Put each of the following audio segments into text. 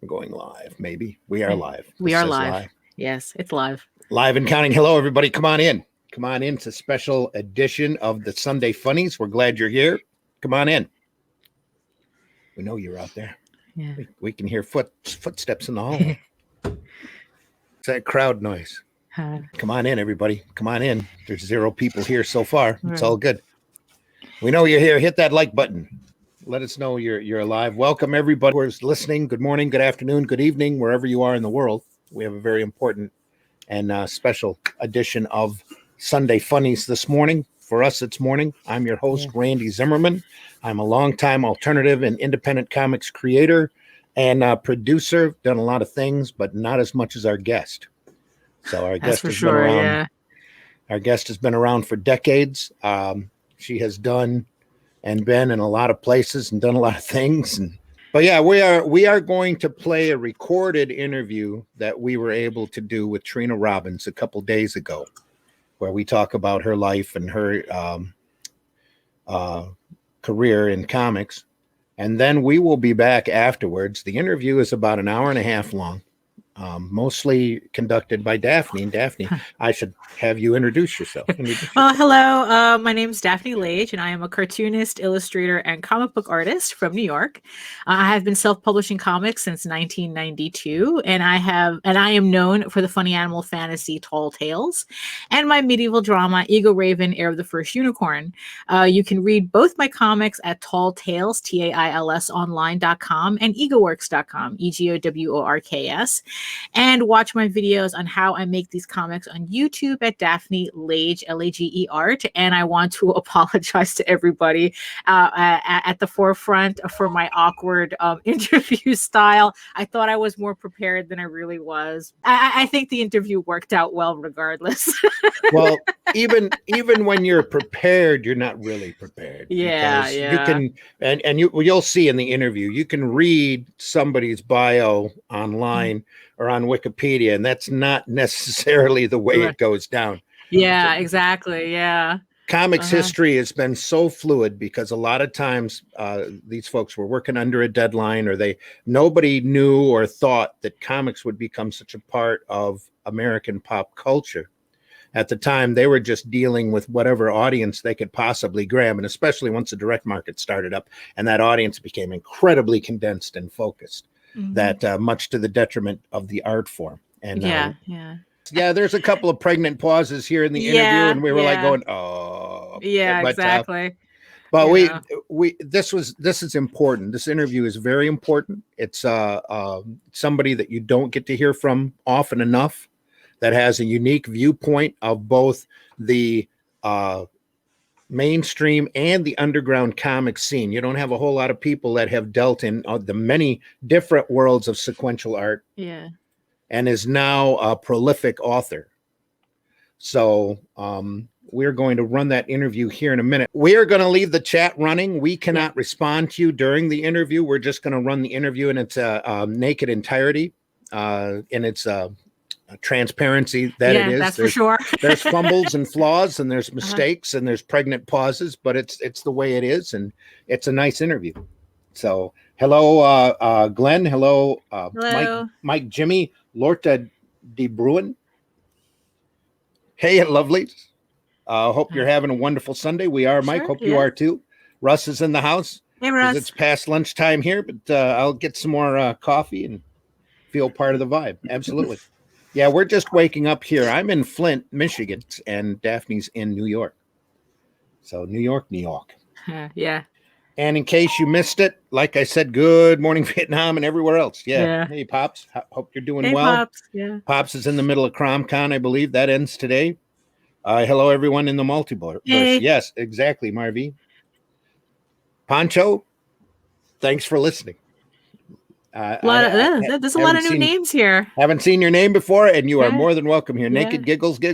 We're going live, maybe. We are live. We are live. Yes, it's live. Live and counting. Hello, everybody. Come on in. Come on in. It's a special edition of the Sunday Funnies. We're glad you're here. Come on in. We know you're out there. Yeah. We can hear footsteps in the hallway. It's that crowd noise. Come on in, everybody. Come on in. There's 0 people here so far. It's all good. We know you're here. Hit that like button. Let us know you're alive. Welcome, everybody who's listening. Good morning, good afternoon, good evening, wherever you are in the world. We have a very important and special edition of Sunday Funnies this morning. For us, it's morning. I'm your host, Randy Zimmerman. I'm a longtime alternative and independent comics creator and producer. Done a lot of things, but not as much as our guest. So our guest has been around. Our guest has been around for decades. She has done and been in a lot of places and done a lot of things. But yeah, we are going to play a recorded interview that we were able to do with Trina Robbins a couple days ago, where we talk about her life and her career in comics. And then we will be back afterwards. The interview is about an hour and a half long. Mostly conducted by Daphne. Daphne, I should have you introduce yourself. Well, hello. My name is Daphne Lage, and I am a cartoonist, illustrator, and comic book artist from New York. I have been self-publishing comics since 1992, and I am known for the funny animal fantasy Tall Tales and my medieval drama Egoraven, Heir of the First Unicorn. You can read both my comics at Tall Tales, TAILS online.com, and egoworks.com, EGOWORKS. And watch my videos on how I make these comics on YouTube at Daphne Lage, Lage Art. And I want to apologize to everybody at the forefront for my awkward interview style. I thought I was more prepared than I really was. I think the interview worked out well regardless. Well, even when you're prepared, you're not really prepared. Yeah. You can, and you'll see in the interview, you can read somebody's bio online or on Wikipedia, and that's not necessarily the way it goes down. Yeah, exactly. Yeah. Comics history has been so fluid because a lot of times these folks were working under a deadline, or nobody knew or thought that comics would become such a part of American pop culture. At the time, they were just dealing with whatever audience they could possibly grab, and especially once the direct market started up and that audience became incredibly condensed and focused, that much to the detriment of the art form. And there's a couple of pregnant pauses here in the interview, and we were like going, oh, yeah, but, exactly. But this is important. This interview is very important. It's somebody that you don't get to hear from often enough, that has a unique viewpoint of both the mainstream and the underground comic scene. You don't have a whole lot of people that have dealt in the many different worlds of sequential art. Yeah. And is now a prolific author. So we're going to run that interview here in a minute. We are going to leave the chat running. We cannot respond to you during the interview. We're just going to run the interview in its naked entirety, in its transparency that it is. That's for sure. There's fumbles and flaws, and there's mistakes, and there's pregnant pauses, but it's the way it is, and it's a nice interview. So hello, Glenn. Hello, Mike, Jimmy, Lortia de Bruin. Hey, lovelies. Hope you're having a wonderful Sunday. We are, Mike. Hope you are too. Russ is in the house. Hey, Russ. It's past lunchtime here, but I'll get some more coffee and feel part of the vibe. Absolutely. Yeah, we're just waking up here. I'm in Flint, Michigan, and Daphne's in New York. So New York. Yeah. And in case you missed it, like I said, good morning, Vietnam, and everywhere else. Yeah. Hey, Pops. Hope you're doing well. Pops. Yeah. Pops is in the middle of CromCon, I believe. That ends today. Hello, everyone in the multiverse. Hey. Yes, exactly, Marvy. Poncho, thanks for listening. There's a lot of new names here. Haven't seen your name before, and you are more than welcome here. Naked Giggles. There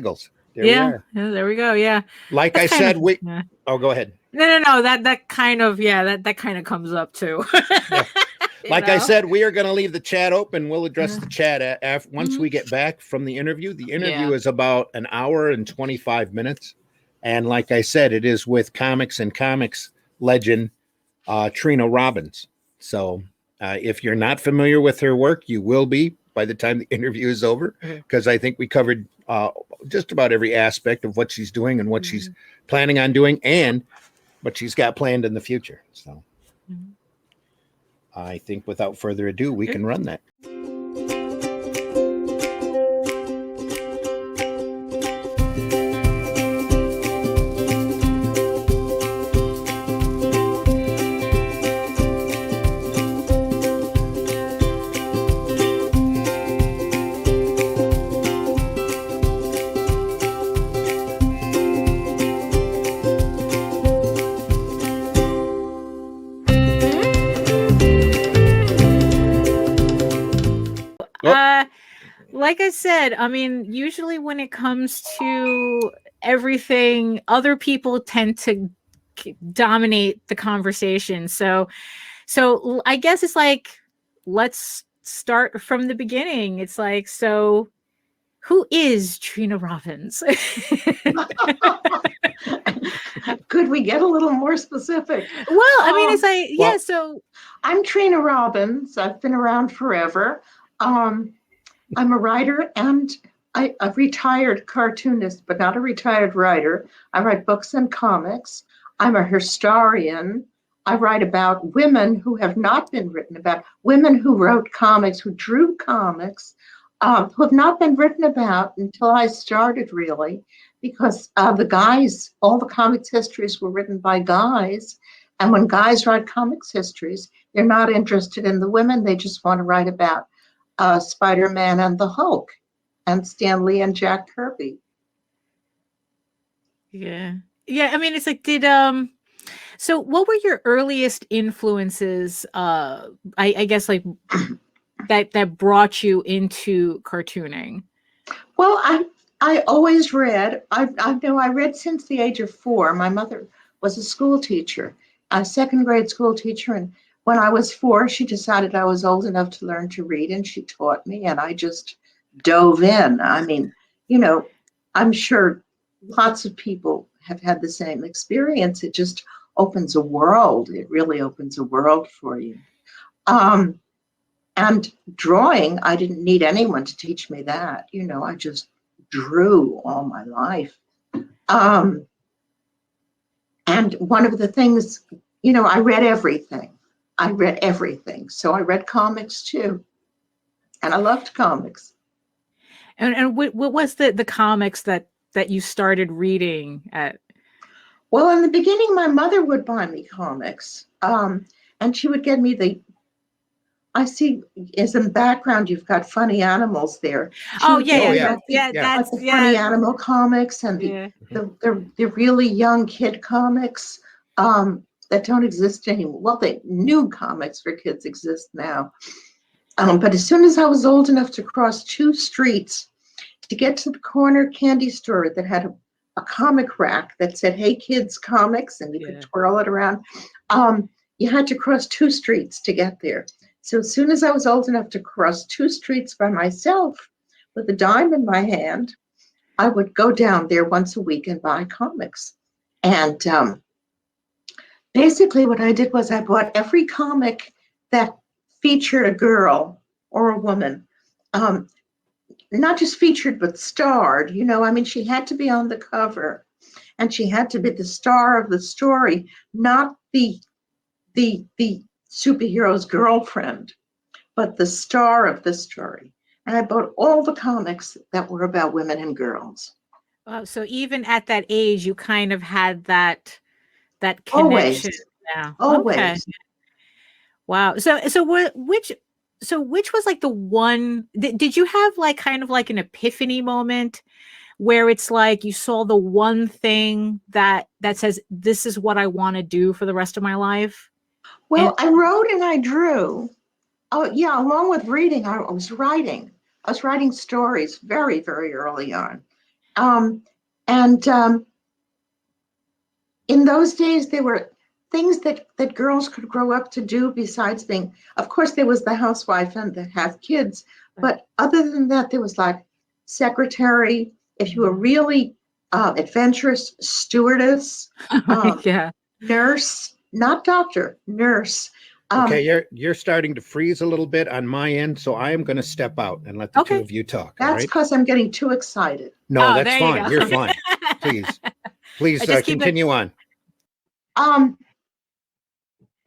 we are. Yeah, there we go. Yeah. Like I said, Oh, go ahead. No. That kind of comes up too. Like I said, we are going to leave the chat open. We'll address the chat once we get back from the interview. The interview is about an hour and 25 minutes. And like I said, it is with comics and comics legend Trina Robbins. So If you're not familiar with her work, you will be by the time the interview is over, because I think we covered just about every aspect of what she's doing and what she's planning on doing and what she's got planned in the future. So I think without further ado, we can run that. Like I said, I mean, usually when it comes to everything, other people tend to dominate the conversation. So I guess it's like, let's start from the beginning. It's like, so who is Trina Robbins? Could we get a little more specific? Well, I mean, it's like, yeah, so. I'm Trina Robbins. I've been around forever. I'm a writer and a retired cartoonist, but not a retired writer. I write books and comics. I'm a historian. I write about women who have not been written about, women who wrote comics, who drew comics, who have not been written about until I started, really, because the guys, all the comics histories were written by guys. And when guys write comics histories, they're not interested in the women. They just want to write about Spider-Man and the Hulk and Stan Lee and Jack Kirby. Yeah. I mean, it's like, so what were your earliest influences? I guess like that brought you into cartooning. Well, I always read. I read since the age of 4. My mother was a school teacher, a second grade school teacher, and when I was 4, she decided I was old enough to learn to read, and she taught me, and I just dove in. I mean, I'm sure lots of people have had the same experience. It just opens a world. It really opens a world for you. And drawing, I didn't need anyone to teach me that. I just drew all my life. And one of the things, I read everything. So I read comics too. And I loved comics. And what was the comics that you started reading at? Well, in the beginning, my mother would buy me comics. And she would get me I see as in the background, you've got funny animals there. That's funny animal comics and the really young kid comics. That don't exist anymore. Well, the new comics for kids exist now. But as soon as I was old enough to cross 2 streets to get to the corner candy store that had a comic rack that said, "Hey Kids Comics," and you could twirl it around, you had to cross 2 streets to get there. So as soon as I was old enough to cross 2 streets by myself with a dime in my hand, I would go down there once a week and buy comics. And basically what I did was I bought every comic that featured a girl or a woman, not just featured, but starred. I mean, she had to be on the cover and she had to be the star of the story, not the superhero's girlfriend, but the star of the story. And I bought all the comics that were about women and girls. So even at that age, you kind of had that connection. Always. Yeah. Always. Okay. Wow. So which was like the one, did you have like kind of like an epiphany moment where it's like you saw the one thing that says, this is what I want to do for the rest of my life? Well, I wrote and I drew. Oh yeah, along with reading, I was writing. I was writing stories very, very early on. In those days, there were things that girls could grow up to do besides being, of course, there was the housewife and the have kids, but other than that, there was like secretary, if you were really adventurous, stewardess, nurse, not doctor, nurse, Okay, you're starting to freeze a little bit on my end, so I am going to step out and let the two of you talk. That's because I'm getting too excited. No, that's fine. You're fine. Please continue on.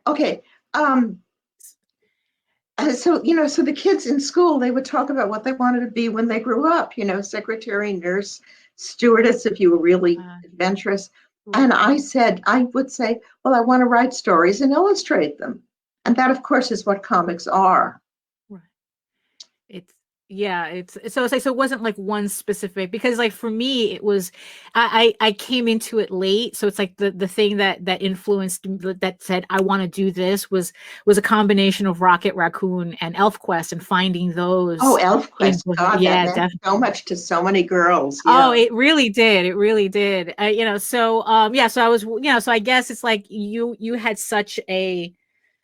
Okay. So the kids in school, they would talk about what they wanted to be when they grew up. Secretary, nurse, stewardess, if you were really adventurous. And I would say, well, I want to write stories and illustrate them. And that, of course, is what comics are. Right. So it's like, so it wasn't like one specific, because like for me it was, I came into it late, so it's like the thing that influenced, that said I want to do this was a combination of Rocket Raccoon and ElfQuest, and finding those. Oh, ElfQuest, God, yeah, that meant so much to so many girls. Yeah. Oh, it really did. So I was, so I guess it's like you had such a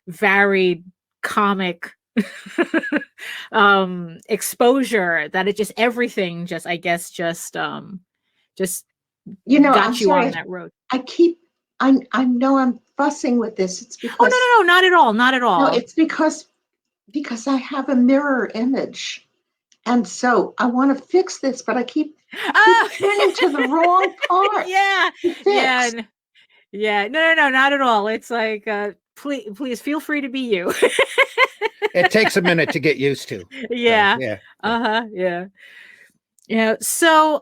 varied comic exposure that it just, everything just, I guess, just got I'm you sorry, on that road. I know I'm fussing with this. It's because no, not at all. No, it's because I have a mirror image, and so I want to fix this, but I keep turning to the wrong part. No, not at all. It's like please feel free to be you. It takes a minute to get used to. Yeah. So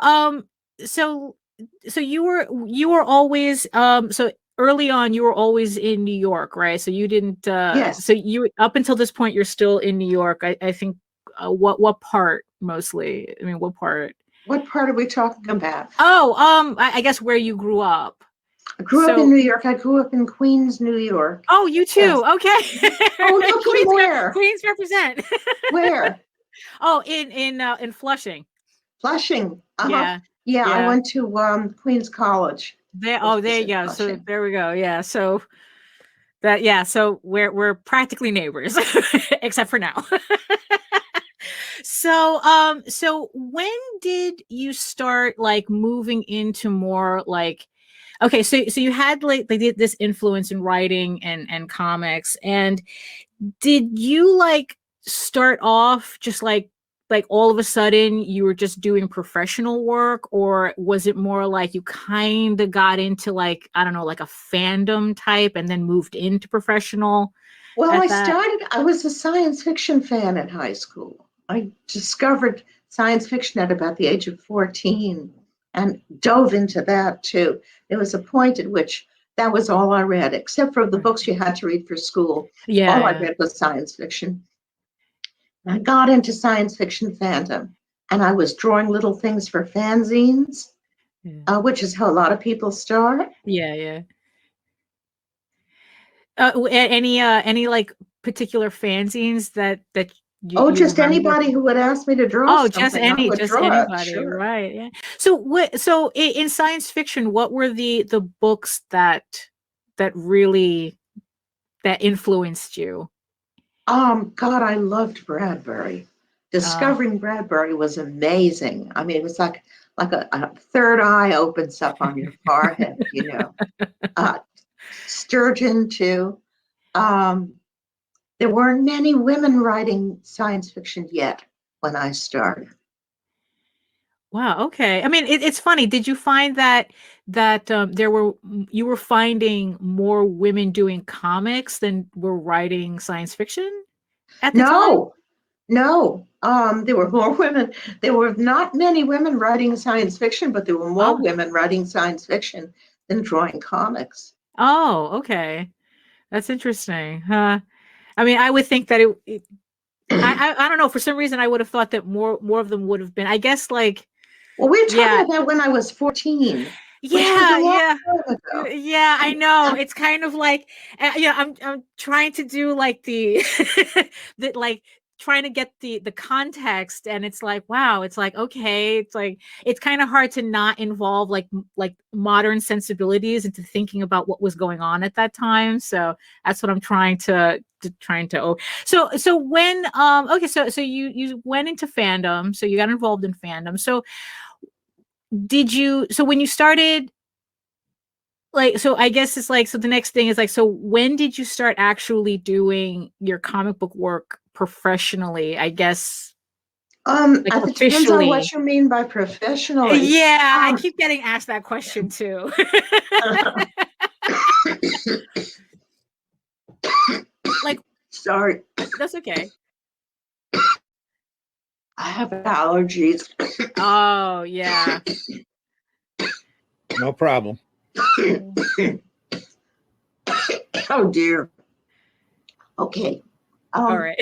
you were always so early on you were always in New York, right? So you didn't yes. So you, up until this point, you're still in New York. I think what part mostly? I mean, what part? What part are we talking about? I guess where you grew up. I grew up in New York. I grew up in Queens, New York. Oh, you too. Yes. Okay. Oh, no, Queens, where? Queens represent. Where? Oh, in Flushing. Flushing. Uh-huh. Yeah. I went to Queens College. There you go. Flushing. So there we go. Yeah. So so we're practically neighbors, except for now. So when did you start like moving into more like, okay, so you had like this influence in writing and comics, and did you like start off just like all of a sudden you were just doing professional work, or was it more like you kind of got into like, I don't know, like a fandom type and then moved into professional? Well, I was a science fiction fan in high school. I discovered science fiction at about the age of 14 and dove into that too. There was a point at which that was all I read, except for the books you had to read for school. All I read was science fiction. I got into science fiction fandom, and I was drawing little things for fanzines, which is how a lot of people start. Yeah. Any like particular fanzines that you just remember? Anybody who would ask me to draw something. Just anybody, sure. Right? Yeah. So in science fiction, what were the books that really influenced you? God, I loved Bradbury. Discovering Bradbury was amazing. I mean, it was like a third eye opens up on your forehead, Sturgeon too. There weren't many women writing science fiction yet when I started. Wow. Okay. I mean, it's funny. Did you find that you were finding more women doing comics than were writing science fiction at the time? No. There were more women. There were not many women writing science fiction, but there were more women writing science fiction than drawing comics. Oh, okay. That's interesting. I mean, I would think that I don't know. For some reason, I would have thought that more of them would have been, I guess, like. Well, we're talking about when I was 14. Yeah, I know. It's kind of like, I'm trying to do like the like trying to get the context, and it's like, wow, it's like, okay, it's like, it's kind of hard to not involve like modern sensibilities into thinking about what was going on at that time. So that's what I'm trying to so when so you went into fandom, so you got involved in fandom. So when you started like, so I guess it's like, so the next thing is like, so when did you start actually doing your comic book work professionally? I guess, like It depends on officially. what you mean by professionally. Yeah, I keep getting asked that question too. Like, sorry, that's okay. I have allergies. Oh, yeah. No problem. Oh dear. Okay. All right.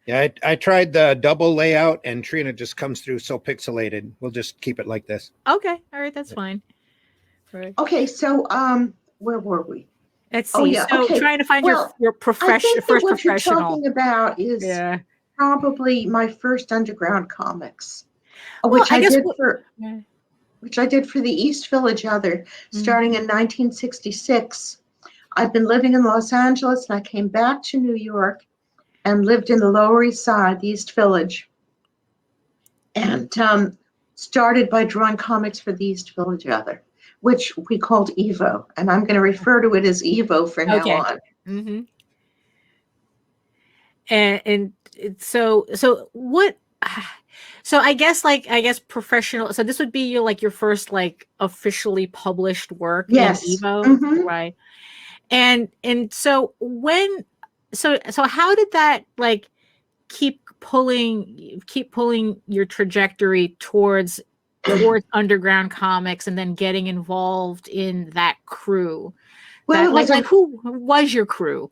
Yeah, I tried the double layout, and Trina just comes through so pixelated. We'll just keep it like this. Okay. All right. That's fine. Right. Okay. So, where were we? Let's see. Oh yeah. So Okay. trying to find your I profession, think that first what you're professional. talking about is probably my first underground comics, which I did for the East Village Other, starting in 1966. I've been living in Los Angeles, and I came back to New York and lived in the Lower East Side, the East Village, and started by drawing comics for the East Village Other, which we called Evo, and I'm going to refer to it as Evo from now on. Mm-hmm. And so what? So I guess professional. So this would be your first like officially published work in Evo, right? And so when so how did that like keep pulling your trajectory towards underground comics and then getting involved in that crew? Well, like who was your crew,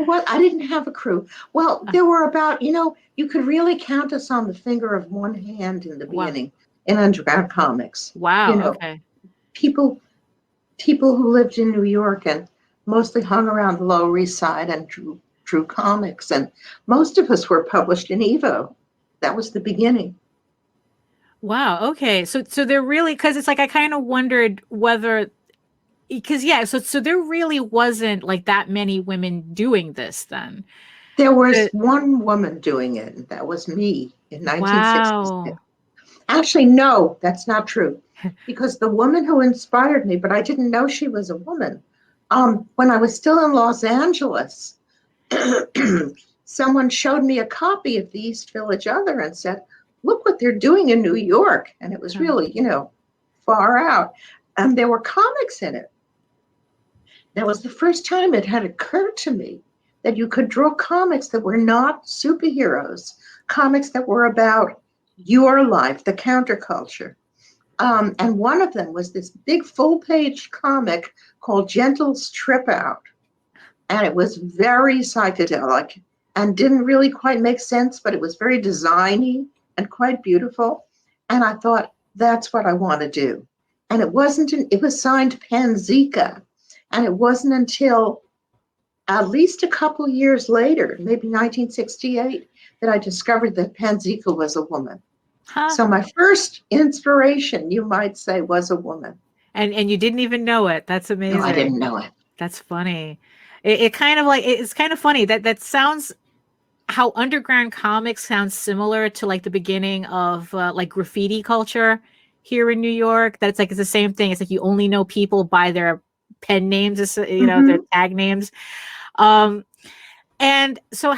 Well, I didn't have a crew. Well, there were about, you could really count us on the finger of one hand in the beginning in underground comics. Wow. Okay. People who lived in New York and mostly hung around the Lower East Side and drew comics. And most of us were published in Evo. That was the beginning. Wow. Okay. So they're really, because it's like I kind of wondered whether, because so there really wasn't like that many women doing this then. There was one woman doing it, and that was me in 1966. Wow. Actually, no, that's not true, because the woman who inspired me, but I didn't know she was a woman. When I was still in Los Angeles, someone showed me a copy of the East Village Other and said, "Look what they're doing in New York," and it was really, far out, and there were comics in it. That was the first time it had occurred to me that you could draw comics that were not superheroes, comics that were about your life, the counterculture. And one of them was this big full-page comic called Gentle's Trip Out. And it was very psychedelic and didn't really quite make sense, but it was very designy and quite beautiful. And I thought, that's what I want to do. And it was signed Panzika. And it wasn't until at least a couple years later, maybe 1968, that I discovered that Panzika was a woman. Huh. So my first inspiration, you might say, was a woman. And you didn't even know it. That's amazing. No, I didn't know it. That's funny. It's kind of funny that sounds, how underground comics sounds similar to like the beginning of like graffiti culture here in New York. That it's the same thing. It's like you only know people by their pen names, their tag names. And so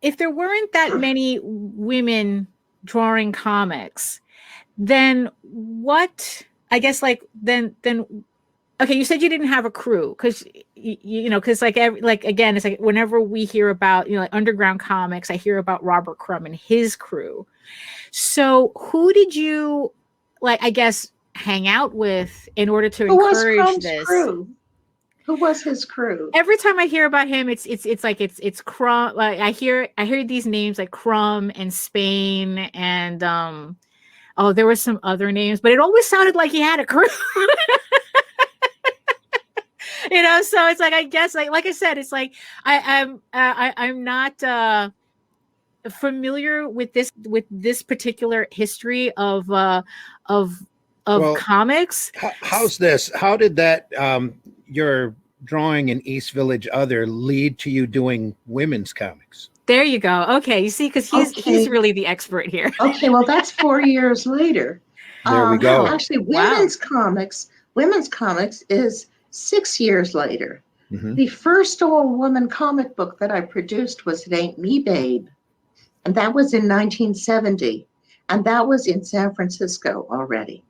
if there weren't that many women drawing comics, then what, I guess then okay, you said you didn't have a crew because again, it's like whenever we hear about underground comics, I hear about Robert Crumb and his crew. So who did you I guess hang out with in order to encourage this? Crew? Who was his crew? Every time I hear about him, it's Crumb. I hear these names like Crumb and Spain and there were some other names, but it always sounded like he had a crew. So it's like, I guess like I said, it's like I'm not familiar with this particular history of comics. How's this? How did that your drawing in East Village Other lead to you doing women's comics? There you go. Okay, you see, because he's really the expert here. Okay, well, that's 4 years later. There we go. Actually, women's comics is 6 years later. Mm-hmm. The first all-woman comic book that I produced was It Ain't Me, Babe. And that was in 1970. And that was in San Francisco already.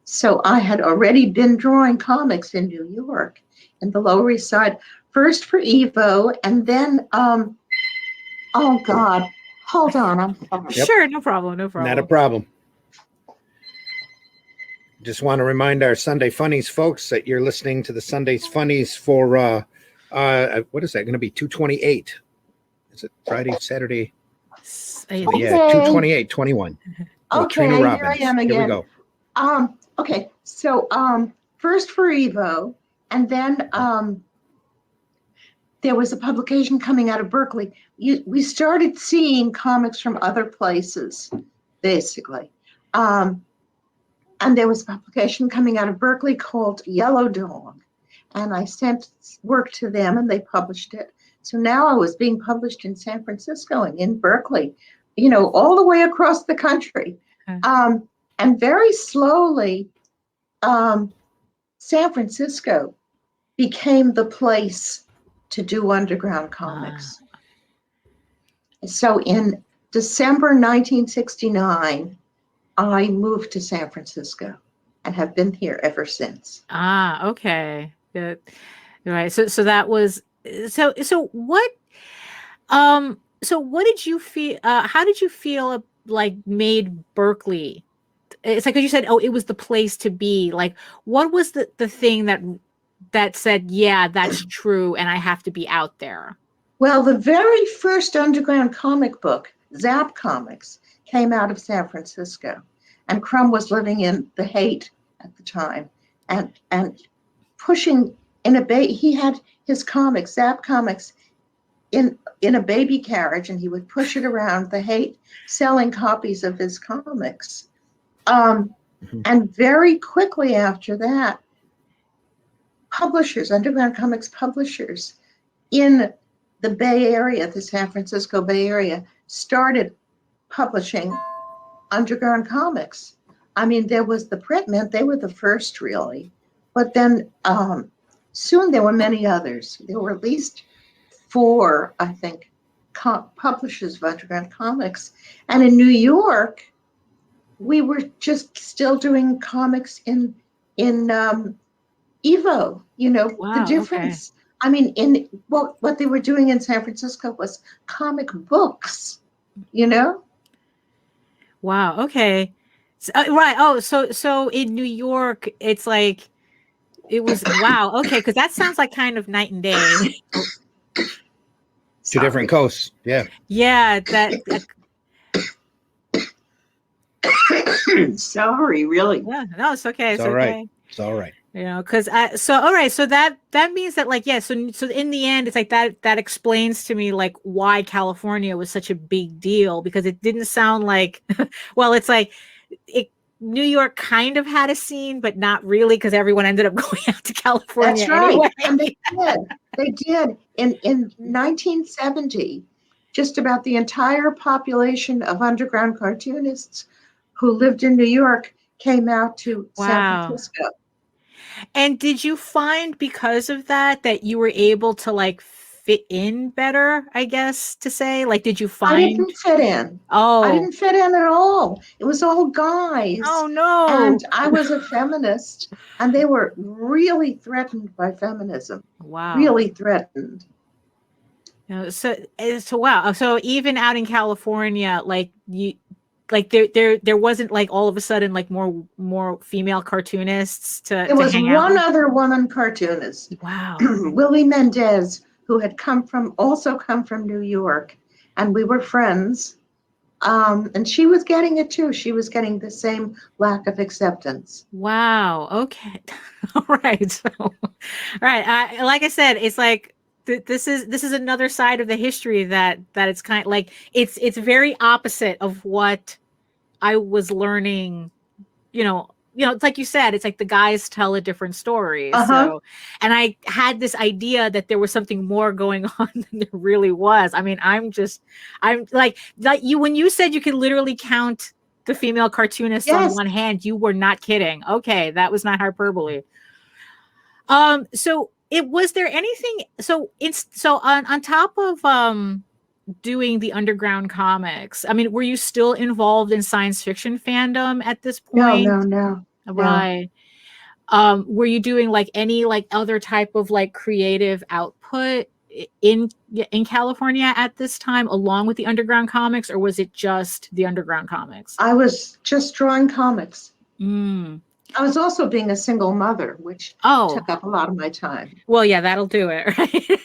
So I had already been drawing comics in New York, in the Lower East Side, first for Evo, and then, oh God, hold on, I'm sorry. Yep. Sure, no problem. Not a problem. Just want to remind our Sunday Funnies folks that you're listening to the Sunday's Funnies for, what is that going to be, 228? Is it Friday, Saturday? Okay. Yeah, 228, 21. Okay, Trina Robbins. here I am again. Here we go. Okay, so first for Evo, and then there was a publication coming out of Berkeley. We started seeing comics from other places, basically. And there was a publication coming out of Berkeley called Yellow Dog. And I sent work to them and they published it. So now I was being published in San Francisco and in Berkeley, you know, all the way across the country. And very slowly, San Francisco became the place to do underground comics. So in December 1969, I moved to San Francisco and have been here ever since. Okay. Good. Right. So that was so what did you feel how did you feel like made Berkeley? It's like, as you said, oh, it was the place to be. Like, what was the thing that said, yeah, that's true, and I have to be out there? Well, the very first underground comic book, Zap Comics, came out of San Francisco, and Crumb was living in the Haight at the time, and pushing in he had his comics, Zap Comics, in a baby carriage, and he would push it around the Haight, selling copies of his comics. And very quickly after that, publishers, underground comics publishers in the Bay Area, the San Francisco Bay Area, started publishing underground comics. I mean, there was the Print Mint, they were the first really, but then soon there were many others. There were at least 4, I think, publishers of underground comics. And in New York, we were just still doing comics in Evo, you know, wow, the difference. Okay. I mean, in what they were doing in San Francisco was comic books, you know? Wow. Okay. So, right. Oh, so in New York, it's like, it was, wow. Okay. Cause that sounds like kind of night and day. Two different coasts. Yeah. Yeah. Sorry, really. Yeah, no, it's okay. It's all okay. Right. It's all right. You know, because all right, so that means that, like, yeah, so in the end, it's like that explains to me like why California was such a big deal, because it didn't sound like, well, it's like New York kind of had a scene, but not really, because everyone ended up going out to California. That's right. Anyway. And they did. In 1970, just about the entire population of underground cartoonists who lived in New York came out to San Francisco. And did you find, because of that you were able to like fit in better, I guess, to say? Like, did you find? I didn't fit in. Oh. I didn't fit in at all. It was all guys. Oh, no. And I was a feminist, and they were really threatened by feminism. Wow. Really threatened. So wow. So even out in California, like there wasn't like all of a sudden like more female cartoonists to There was hang out one other woman cartoonist. Wow. Willie Mendez, who had come from New York, and we were friends. And she was getting it too. She was getting the same lack of acceptance. Wow. Okay. All right. So, all right. Like I said, it's like, this is another side of the history that it's kind of like it's very opposite of what I was learning, you know, it's like you said, it's like the guys tell a different story. Uh-huh. So, and I had this idea that there was something more going on than there really was. I mean, I'm like you, when you said you could literally count the female cartoonists on one hand, you were not kidding. Okay. That was not hyperbole. So was there anything, so on top of, doing the underground comics, I mean, were you still involved in science fiction fandom at this point? No. Right. Were you doing like any like other type of like creative output in California at this time, along with the underground comics, or was it just the underground comics? I was just drawing comics. I was also being a single mother, which took up a lot of my time. Well, yeah, that'll do it, right?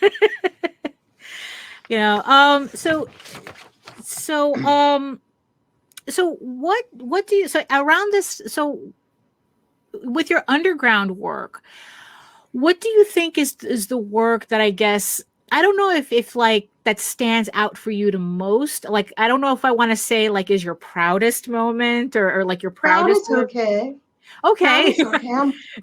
So what do you, so around this, so with your underground work, what do you think is the work that I guess, I don't know if like that stands out for you the most? Like, I don't know if I want to say like is your proudest moment or like your proudest work. Okay. Okay.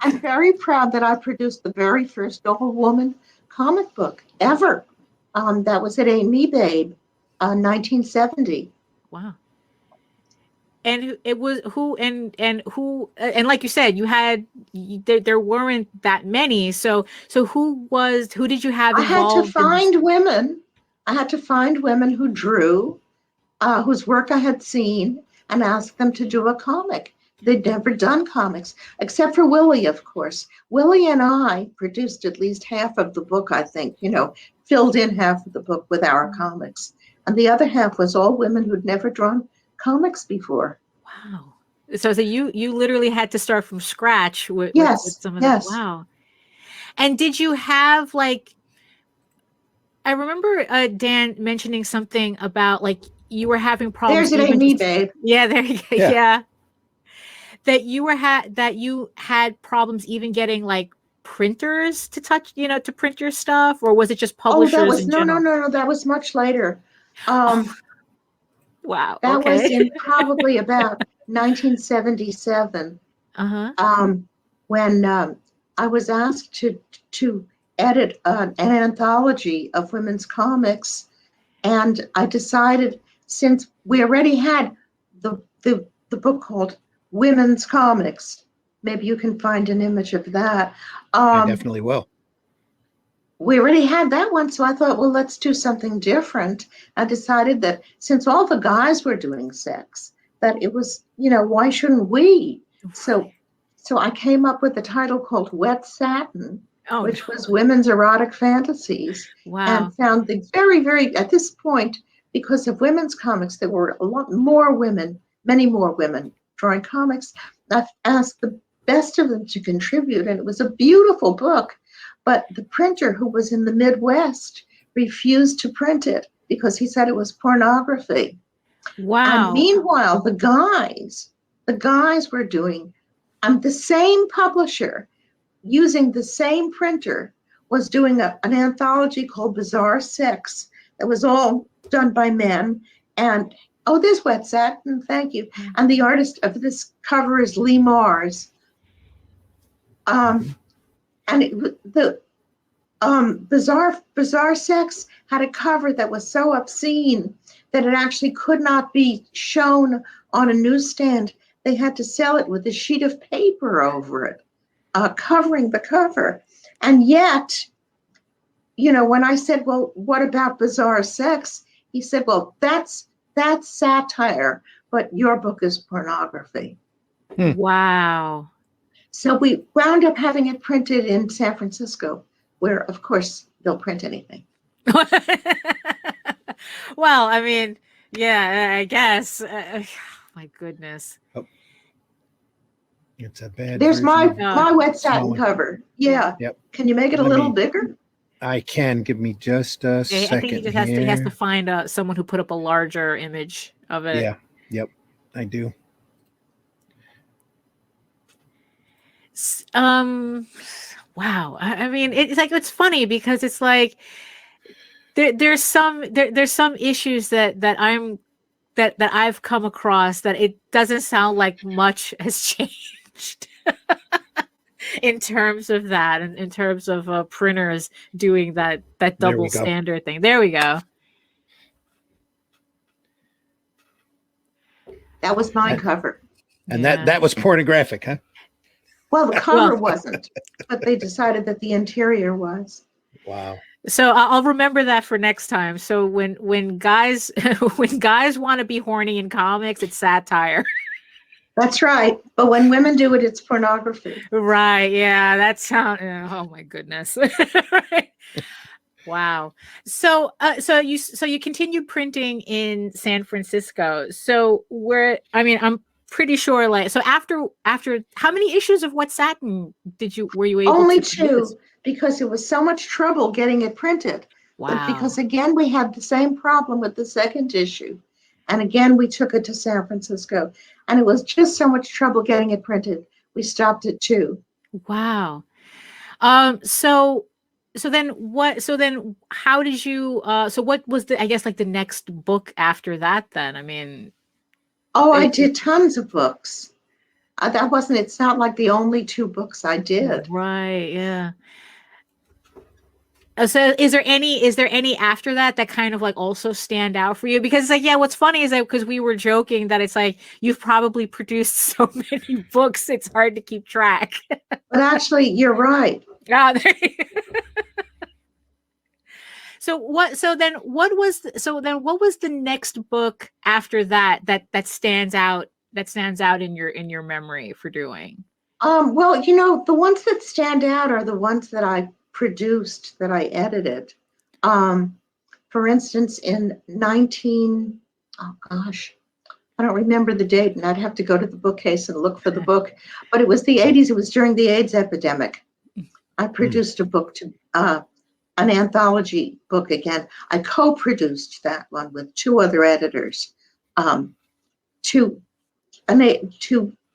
I'm very proud that I produced the very first all-woman comic book ever. That was at A.Me Babe, 1970. Wow. And it was who and like you said, you had there weren't that many. So who did you have involved? I had to find women who drew, whose work I had seen, and ask them to do a comic. They'd never done comics, except for Willie, of course. Willie and I produced at least half of the book, I think, filled in half of the book with our comics. And the other half was all women who'd never drawn comics before. Wow. So you literally had to start from scratch with some of that. Wow. And did you have like, I remember Dan mentioning something about like you were having problems. There's an A.Me Babe. Yeah, there you go. Yeah. That you had problems even getting like printers to touch, to print your stuff, or was it just publishers? No, that was much later. Wow. That was in probably about 1977. When I was asked to edit an anthology of women's comics, and I decided, since we already had the book called Women's Comics, maybe you can find an image of that. I definitely will. We already had that one, so I thought, well, let's do something different. I decided that since all the guys were doing sex, that it was, why shouldn't we? So I came up with a title called Wet Satin, which was women's erotic fantasies. Wow. And found the very, very, at this point, because of women's comics, there were a lot more women, many more women drawing comics. I asked the best of them to contribute, and it was a beautiful book. But the printer, who was in the Midwest, refused to print it because he said it was pornography. Wow. And meanwhile, the guys were doing, the same publisher, using the same printer, was doing an anthology called Bizarre Sex that was all done by men. And, there's Wet Satin, thank you. And the artist of this cover is Lee Mars. And the Bizarre Sex had a cover that was so obscene that it actually could not be shown on a newsstand. They had to sell it with a sheet of paper over it, covering the cover. And yet, when I said, well, what about Bizarre Sex? He said, well, that's satire, but your book is pornography. Wow. So we wound up having it printed in San Francisco, where, of course, they'll print anything. Well, I mean, yeah, I guess. My goodness. Oh. It's a bad. There's my Wet Satin cover. Yeah. Yep. Can you make it a little bigger? I can. Give me just a second. I think he just has to find someone who put up a larger image of it. Yeah. Yep. I do. Wow. I mean, it's funny because it's like there's some issues that I've come across that it doesn't sound like much has changed. changed in terms of that, and in terms of printers doing that double standard thing. There we go. That was my cover. And that was pornographic, huh? Well, the cover wasn't, but they decided that the interior was. Wow. So I'll remember that for next time. So when guys want to be horny in comics, it's satire. That's right. But when women do it, it's pornography. Right. Yeah. That sound. Oh my goodness. Wow. So you continued printing in San Francisco. So I'm pretty sure, like, so after how many issues of What Satin were you able only to two produce? Because it was so much trouble getting it printed. Wow. But because again we had the same problem with the second issue, and again we took it to San Francisco, and it was just so much trouble getting it printed. We stopped at 2. Wow. So then how did you so what was the, I guess, like the next book after that then? I mean, I did tons of books. It's not like the only 2 books I did. Right, yeah. So is there any after that kind of like also stand out for you? Because like, yeah, what's funny is that because we were joking that it's like you've probably produced so many books, it's hard to keep track. But actually, you're right. So then what was the next book after that stands out in your memory for doing? Well, the ones that stand out are the ones that I produced, that I edited. For instance, in I don't remember the date, and I'd have to go to the bookcase and look for the book, but it was the 80s. It was during the AIDS epidemic. I produced a book to an anthology book again. I co-produced that one with 2 other editors, to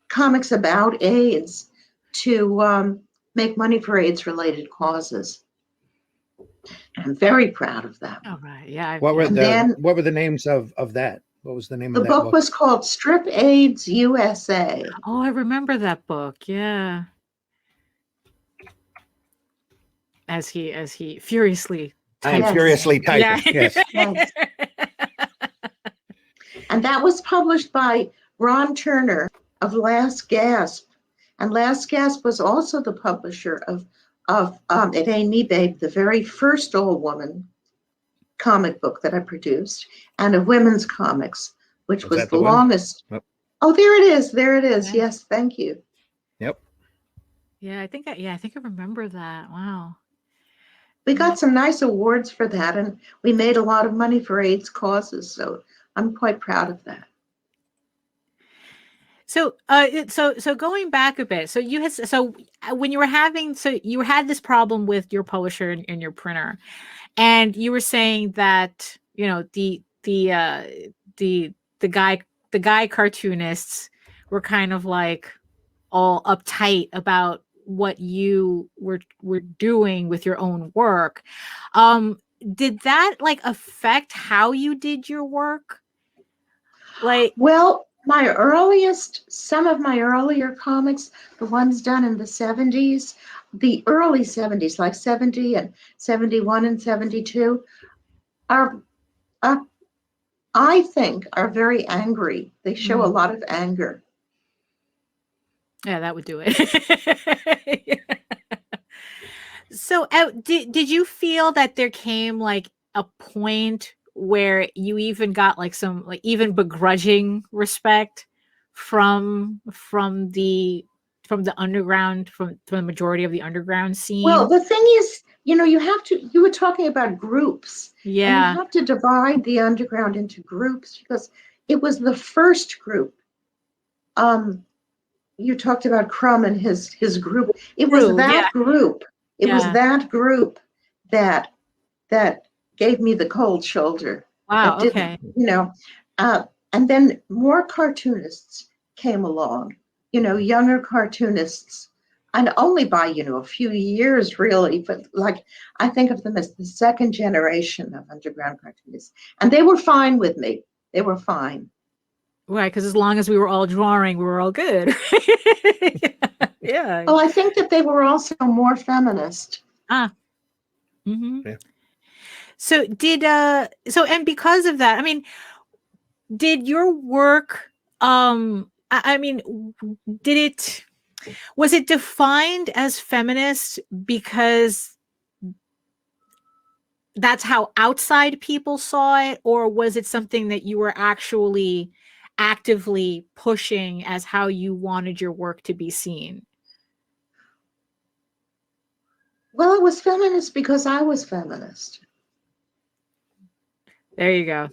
comics about AIDS, to make money for AIDS-related causes. I'm very proud of that. Oh, right. Yeah. What were the names of that? What was the name of that book? The book was called Strip AIDS USA. Oh, I remember that book. Yeah. As he furiously typed. Furiously typing. Yes. Yes. And that was published by Ron Turner of Last Gasp. And Last Gasp was also the publisher of It Ain't Me Babe, the very first all-woman comic book that I produced, and of women's comics, which was the longest. Yep. Oh, there it is. There it is. Yes, thank you. Yep. Yeah, I think I remember that. Wow. We got some nice awards for that, and we made a lot of money for AIDS causes, so I'm quite proud of that. So, so going back a bit, when you had this problem with your publisher and your printer, and you were saying that the guy cartoonists were kind of like all uptight about what you were doing with your own work. Did that like affect how you did your work? Like, well, some of my earlier comics, the ones done in the 70s, the early 70s, like 70 and 71 and 72, I think are very angry. They show a lot of anger. Yeah, that would do it. So did you feel that there came like a point where you even got like some like even begrudging respect from the underground, from the majority of the underground scene? Well, the thing is, you were talking about groups. Yeah. And you have to divide the underground into groups because it was the first group. You talked about Crumb and his group. It was that group. It was that group that gave me the cold shoulder. Wow. Okay. And then more cartoonists came along, younger cartoonists, and only by, a few years really, but like, I think of them as the second generation of underground cartoonists. And they were fine with me. They were fine. Right, because as long as we were all drawing, we were all good. Yeah. Well, I think that they were also more feminist. Yeah. So and because of that, I mean, did your work was it defined as feminist because that's how outside people saw it, or was it something that you were actually actively pushing as how you wanted your work to be seen? Well, it was feminist because I was feminist. There you go.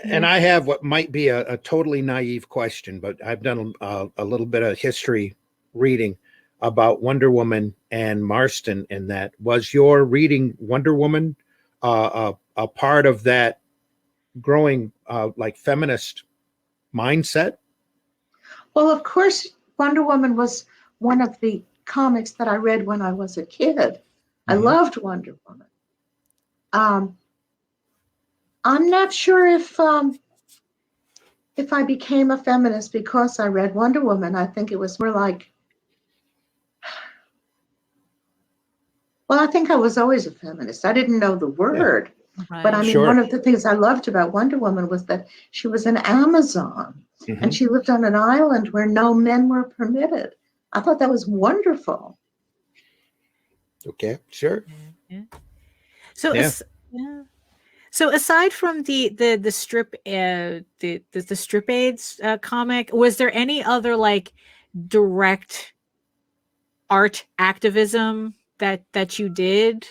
And I have what might be a totally naive question, but I've done a little bit of history reading about Wonder Woman and Marston. And that was your reading Wonder Woman a part of that growing like feminist mindset? Well, of course, Wonder Woman was one of the comics that I read when I was a kid. Mm-hmm. I loved Wonder Woman. I'm not sure if I became a feminist because I read Wonder Woman. I think it was more like, well, I think I was always a feminist. I didn't know the word, right. But I mean, one of the things I loved about Wonder Woman was that she was an Amazon, mm-hmm. and she lived on an island where no men were permitted. I thought that was wonderful. Okay, sure. Yeah. So, So aside from the strip the strip aids comic, was there any other like direct art activism that you did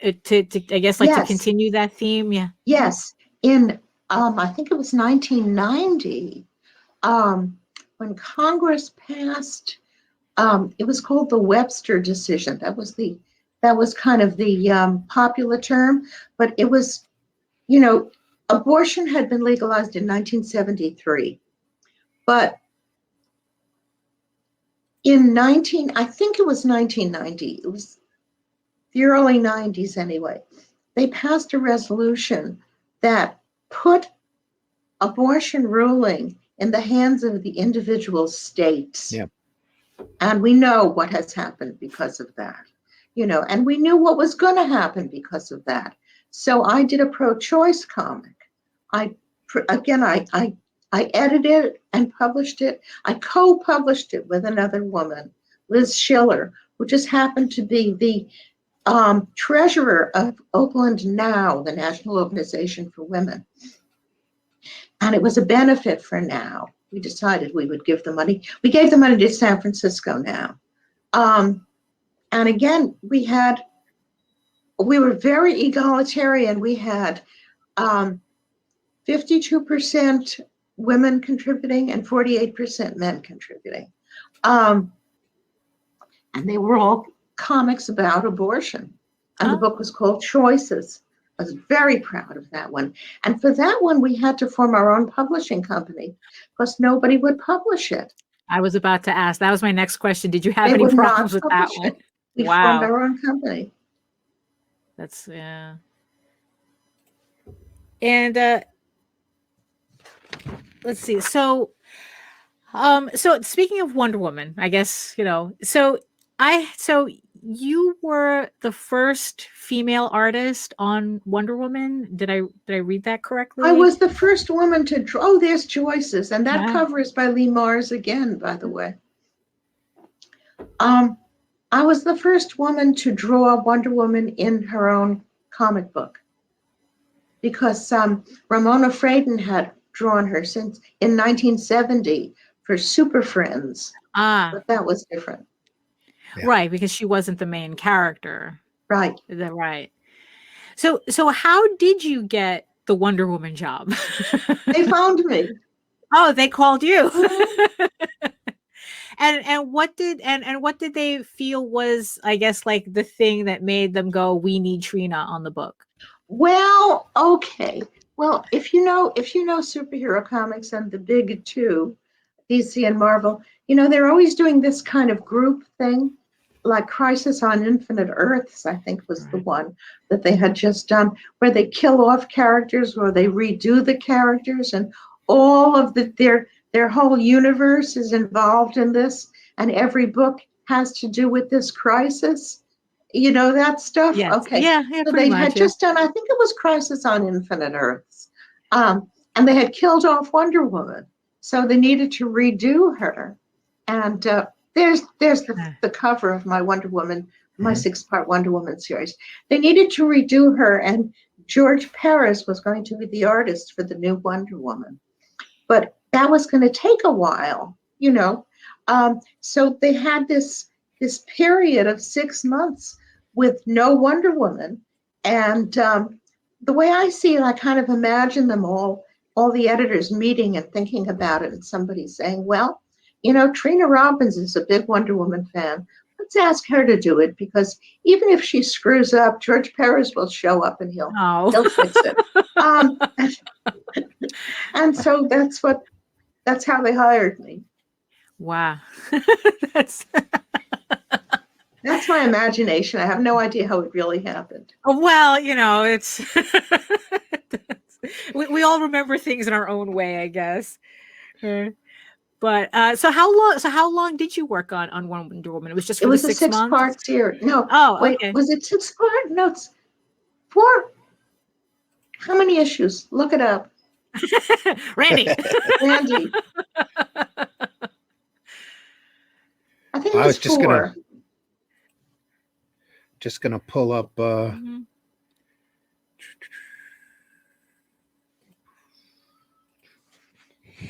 to I guess like to continue that theme? Yeah. Yes. In I think it was 1990 when Congress passed it was called the Webster decision. That was kind of the popular term, but it was, you know, abortion had been legalized in 1973, but I think it was 1990, it was the early 90s anyway, they passed a resolution that put abortion ruling in the hands of the individual states. Yeah. And we know what has happened because of that. You know, and we knew what was going to happen because of that. So I did a pro-choice comic. I edited it and published it. I co-published it with another woman, Liz Schiller, who just happened to be the treasurer of Oakland Now, the National Organization for Women. And it was a benefit for Now. We decided we would give the money. We gave the money to San Francisco Now. And again, we were very egalitarian. We had 52% women contributing and 48% men contributing. And they were all comics about abortion. And the book was called Choices. I was very proud of that one. And for that one, we had to form our own publishing company because nobody would publish it. I was about to ask. That was my next question. Did you have any problems with that one? We formed our own company. That's And let's see. So speaking of Wonder Woman, I guess, you know, so you were the first female artist on Wonder Woman. Did I read that correctly? I was the first woman to draw. Oh, there's Choices, and that cover is by Lee Mars again, by the way. I was the first woman to draw Wonder Woman in her own comic book because Ramona Fradon had drawn her since in 1970 for Super Friends. But that was different. Yeah. Right, because she wasn't the main character. Right. Is that right? So how did you get the Wonder Woman job? They found me. Oh, they called you. And what did they feel was, I guess, like the thing that made them go, we need Trina on the book? Well, okay. Well, if you know superhero comics and the big two, DC and Marvel, you know, they're always doing this kind of group thing. like Crisis on Infinite Earths, I think was the one that they had just done, where they kill off characters or they redo the characters, and all of their whole universe is involved in this, and every book has to do with this crisis. You know that stuff? Yes. Okay. Yeah, So pretty they much, had just done, I think it was Crisis on Infinite Earths. And they had killed off Wonder Woman. So they needed to redo her. And there's the cover of my Wonder Woman, my 6-part Wonder Woman series. They needed to redo her, and George Perez was going to be the artist for the new Wonder Woman. But that was going to take a while, you know. So they had this period of 6 months with no Wonder Woman. And the way I see it, I kind of imagine them all the editors meeting and thinking about it, and somebody saying, well, you know, Trina Robbins is a big Wonder Woman fan. Let's ask her to do it, because even if she screws up, George Perez will show up and he'll fix it. And so that's how they hired me. Wow. That's my imagination. I have no idea how it really happened. Well, you know, it's we all remember things in our own way, I guess. But so how long did you work on Wonder Woman? It was just for it was the a 6 months? 6-part series. No. Oh, wait, okay. was it 6-part? No, it's 4. How many issues? Look it up. Randy. I think it was 4. Just gonna pull up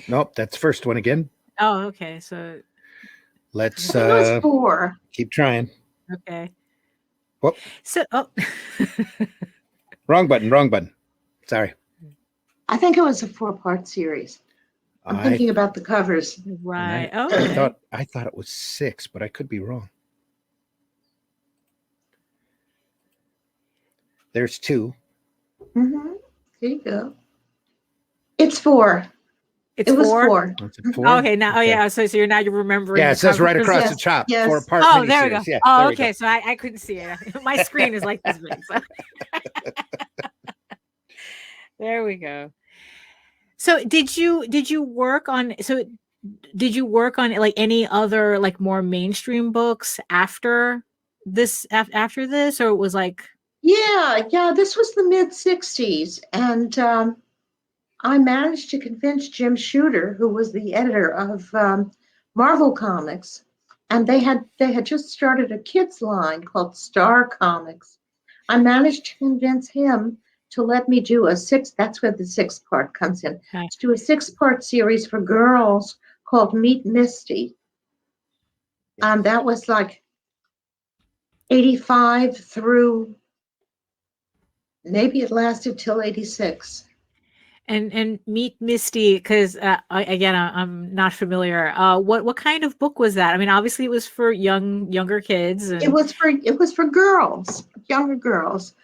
Nope, that's the first one again. Oh, okay. So I let's think it was 4. keep trying. Okay. Whoop. So Wrong button. Sorry. I think it was a 4-part series. I'm thinking about the covers. Right. I thought it was 6, but I could be wrong. There's 2. Mm-hmm. There you go. It's 4. It was 4. It's a 4? Okay, now yeah, so you're remembering. Yeah, it says right across the top. Yes. 4-part. Oh, there we go. Yeah, oh, okay. So I couldn't see it. My screen is like this big. So. There we go. So did you work on like any other like more mainstream books after this, or it was like? Yeah, this was the mid-60s, and I managed to convince Jim Shooter, who was the editor of Marvel Comics, and they had just started a kids line called Star Comics. I managed to convince him to let me do that's where the 6-part comes in, to do a 6-part series for girls called Meet Misty. That was like 85 through, maybe it lasted till 86. And Meet Misty, because I'm not familiar. What kind of book was that? I mean, obviously it was for younger kids. And... It was for girls, younger girls.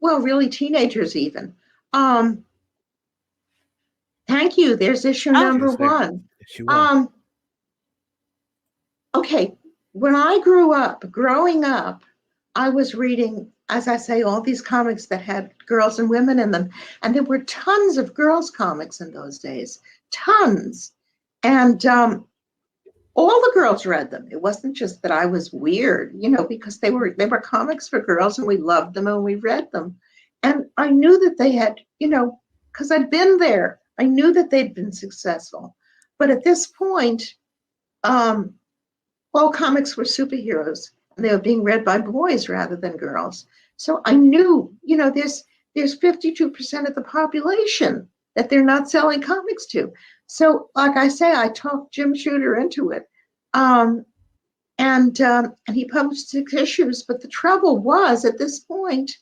Well, really teenagers even. Thank you. There's issue number 1. Issue 1. Okay, when I growing up, I was reading, as I say, all these comics that had girls and women in them. And there were tons of girls' comics in those days, tons. And all the girls read them. It wasn't just that I was weird, you know, because they were comics for girls, and we loved them and we read them. And I knew that they had, you know, because I'd been there, I knew that they'd been successful. But at this point, all comics were superheroes, and they were being read by boys rather than girls. So I knew, you know, there's 52% of the population that they're not selling comics to. So, like I say, I talked Jim Shooter into it, and he published 6 issues. But the trouble was, at this point,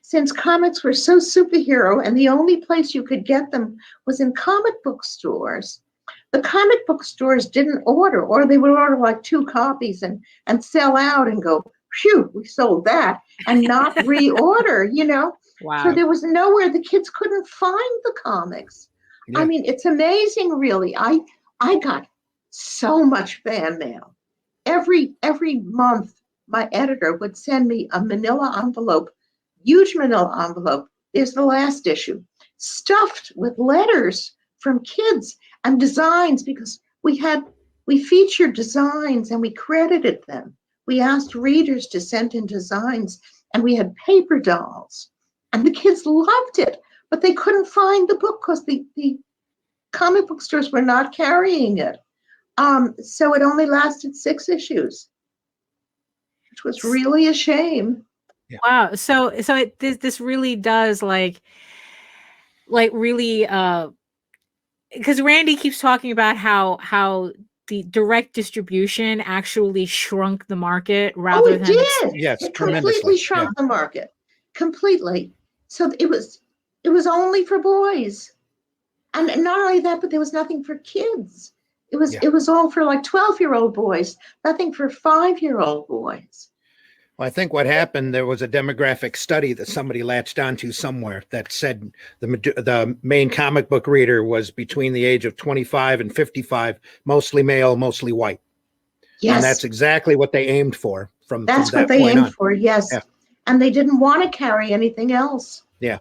since comics were so superhero, and the only place you could get them was in comic book stores, the comic book stores didn't order, or they would order like 2 copies and sell out and go, phew, we sold that, and not reorder, you know? Wow. So there was nowhere, the kids couldn't find the comics. Yeah. I mean, it's amazing, really. I got so much fan mail. every month, my editor would send me a manila envelope, huge manila envelope. There's the last issue, stuffed with letters from kids and designs, because we featured designs and we credited them. We asked readers to send in designs, and we had paper dolls, and the kids loved it, but they couldn't find the book because the comic book stores were not carrying it. So it only lasted 6 issues, which was really a shame. Yeah. Wow. So this really does like really, because Randy keeps talking about how the direct distribution actually shrunk the market rather than it completely shrunk the market, completely. So it was only for boys, and not only that, but there was nothing for kids. It was all for like 12-year-old boys, nothing for 5-year-old boys. Well, I think what happened, there was a demographic study that somebody latched onto somewhere that said the main comic book reader was between the age of 25 and 55, mostly male, mostly white. Yes. And that's exactly what they aimed for from that point on. That's what they aimed for, yes. Yeah. And they didn't want to carry anything else. Yeah.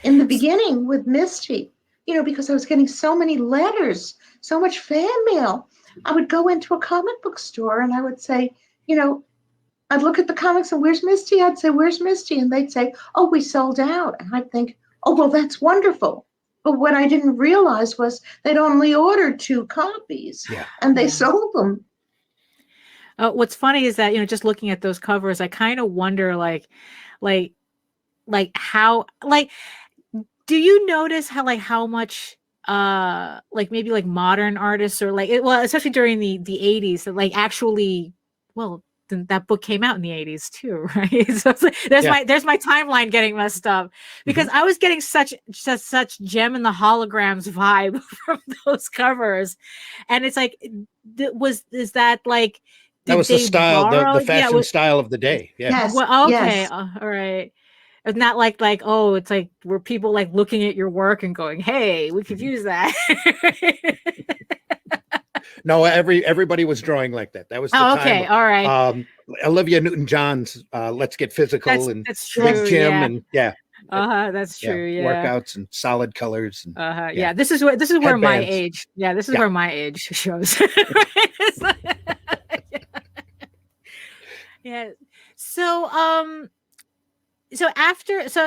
In the beginning with Misty, because I was getting so many letters, so much fan mail, I would go into a comic book store and I would say, I'd look at the comics and where's Misty? I'd say, where's Misty? And they'd say, oh, we sold out. And I'd think, oh, well, that's wonderful. But what I didn't realize was they'd only ordered 2 copies and they sold them. What's funny is that, just looking at those covers, I kind of wonder like how, do you notice how much maybe modern artists or especially during the 80s that actually, that book came out in the 80s too, right? So it's there's my timeline getting messed up, because I was getting such Gem and the Holograms vibe from those covers, and it's like, that was the style, the fashion style of the day. Yeah. Yes. Well, okay. Yes. All right. It's not oh, it's where people looking at your work and going, hey, we could use that. No, everybody was drawing like that. That was the time. Okay, all right. Olivia Newton-John's Let's Get Physical, that's true, Big Jim, and that's true. Yeah, workouts and solid colors. And, This is where my age. Yeah, this is where my age shows. Yeah. So after so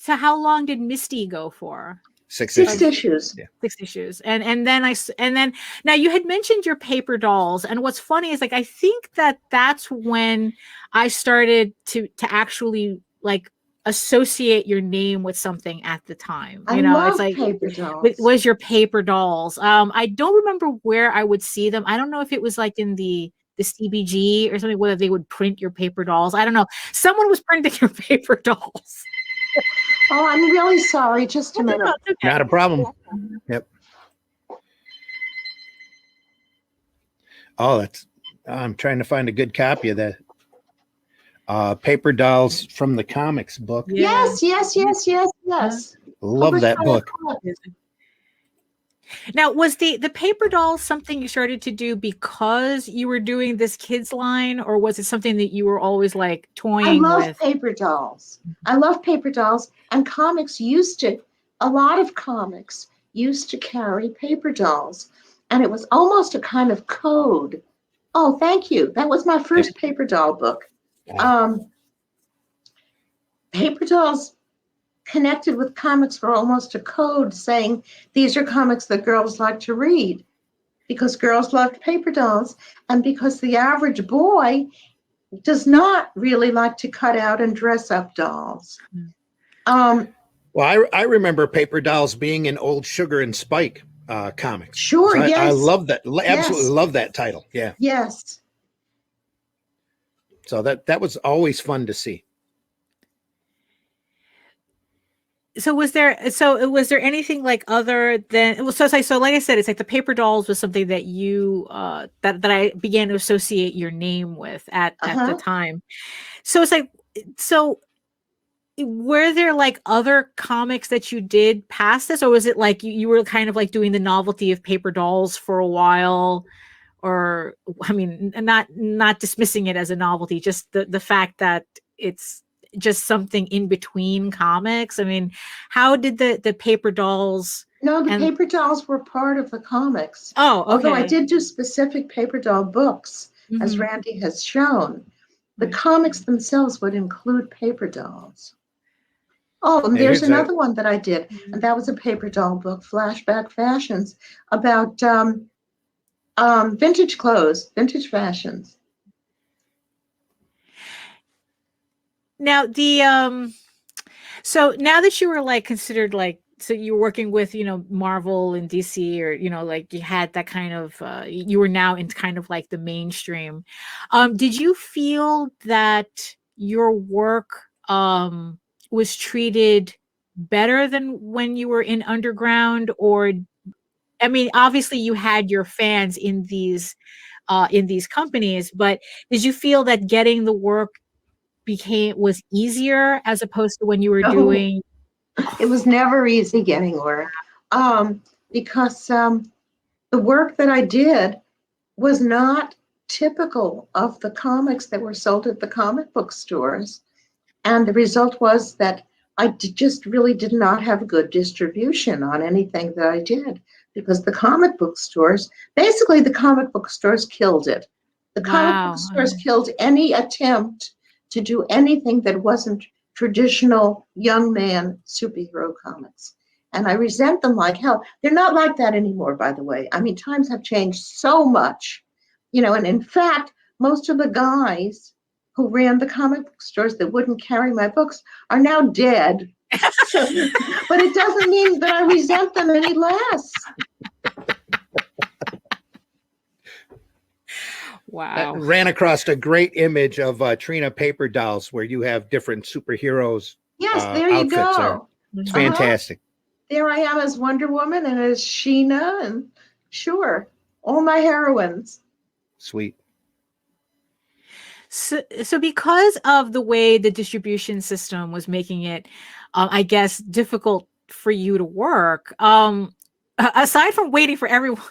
how long did Misty go for? 6 issues. Yeah. 6 issues. And then now you had mentioned your paper dolls, and what's funny is I think that's when I started to actually associate your name with something at the time. I love paper dolls. It was your paper dolls. I don't remember where I would see them. I don't know if it was in the CBG or something, whether they would print your paper dolls. I don't know. Someone was printing your paper dolls. Oh, I'm really sorry. Just a minute. Okay. Not a problem. Yep. Oh, I'm trying to find a good copy of that. Paper dolls from the comics book. Yeah. Yes. Love that book. Now, was the paper doll something you started to do because you were doing this kids line, or was it something that you were always toying with? I love paper dolls. I love paper dolls, and a lot of comics used to carry paper dolls, and it was almost a kind of code. Oh, thank you. That was my first paper doll book. Paper dolls connected with comics were almost a code saying these are comics that girls like to read, because girls loved paper dolls, and because the average boy does not really like to cut out and dress up dolls. Well, I remember paper dolls being in old Sugar and Spike comics. Sure, so yes. I love that. Absolutely love that title. Yeah. Yes. So that was always fun to see. So was there anything other than so like I said, it's the paper dolls was something that you that I began to associate your name with at the time. So it's were there other comics that you did past this, or was it you were kind of doing the novelty of paper dolls for a while, or I mean, not dismissing it as a novelty, just the fact that it's just something in between comics. I mean, how did the paper dolls? No, the paper dolls were part of the comics. Oh, okay. Although I did do specific paper doll books, as Randy has shown. The comics themselves would include paper dolls. Oh, and there's another one that I did, and that was a paper doll book, Flashback Fashions, about vintage clothes, vintage fashions. Now so now that you were like considered like, so you were working with, you know, Marvel and DC, or, you know, like you had that kind of, you were now in kind of like the mainstream. Did you feel that your work was treated better than when you were in underground? Or, I mean, obviously you had your fans in these companies, but did you feel that getting the work was easier as opposed to when you were doing? It was never easy getting work, because the work that I did was not typical of the comics that were sold at the comic book stores. And the result was that I just really did not have good distribution on anything that I did, because the comic book stores, basically the comic book stores killed it. The comic book stores killed any attempt to do anything that wasn't traditional young man superhero comics. And I resent them like hell. They're not like that anymore, by the way. I mean, times have changed so much, you know, and in fact, most of the guys who ran the comic book stores that wouldn't carry my books are now dead. But it doesn't mean that I resent them any less. Wow. Ran across a great image of Trina paper dolls where you have different superheroes. Yes, there you go. There. It's fantastic. There I am as Wonder Woman and as Sheena, and sure, all my heroines. Sweet. So because of the way the distribution system was making it, I guess, difficult for you to work, aside from waiting for everyone,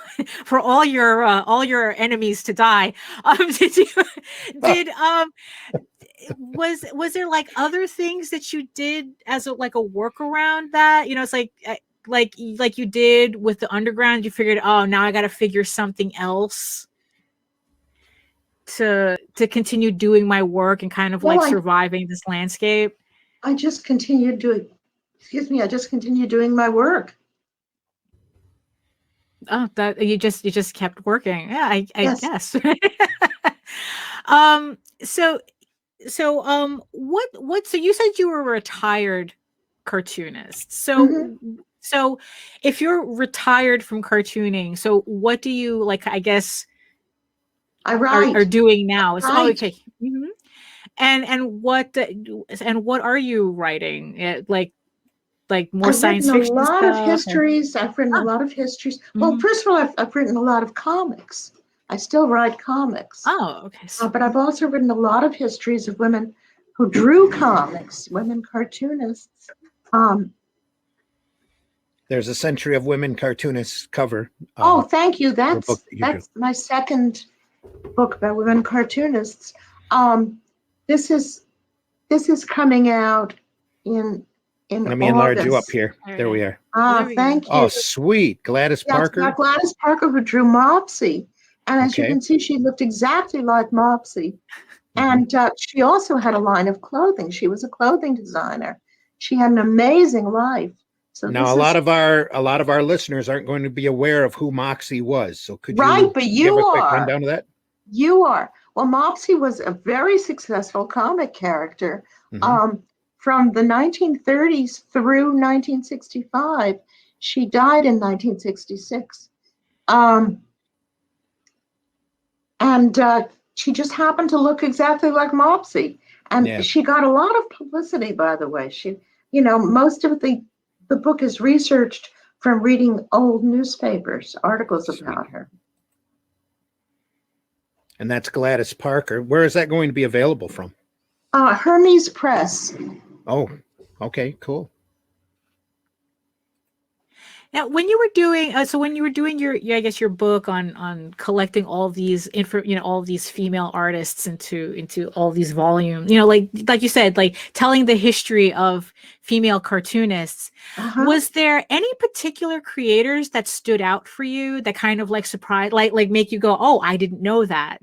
for all your enemies to die, was there like other things that you did as a workaround that, you know, it's like you did with the underground, you figured, oh, now I got to figure something else to continue doing my work and kind of surviving this landscape? I just continued doing my work. Oh, that you just kept working. Yeah, I Yes. guess. So you said you were a retired cartoonist. So if you're retired from cartooning, so what do you, like, I guess, I write. are doing now? Right. Okay. Mm-hmm. And what are you writing? Like more science fiction stuff? I've written a lot of histories. I've written a lot of histories. Well, first of all, I've written a lot of comics. I still write comics. Oh, okay. But I've also written a lot of histories of women who drew comics, women cartoonists. There's a Century of Women Cartoonists cover. Oh, thank you. That's my second book about women cartoonists. This is coming out in Let me enlarge you up here. Right. There we are. Thank you. Oh, sweet. Gladys Parker. It's Gladys Parker, who drew Mopsy. And as you can see, she looked exactly like Mopsy. And she also had a line of clothing. She was a clothing designer. She had an amazing life. So now, a lot of our listeners aren't going to be aware of who Moxie was. So could you but you give a quick are. rundown of that? You are. Well, Mopsy was a very successful comic character. From the 1930s through 1965. She died in 1966. And she just happened to look exactly like Mopsy. And she got a lot of publicity, by the way. She, you know, most of the book is researched from reading old newspapers, articles about her. And that's Gladys Parker. Where is that going to be available from? Hermes Press. Oh, okay, cool. Now, when you were doing, your, I guess your book on collecting all these all these female artists into all these volumes, like you said, like telling the history of female cartoonists, was there any particular creators that stood out for you that kind of like surprised, like make you go, oh, I didn't know that,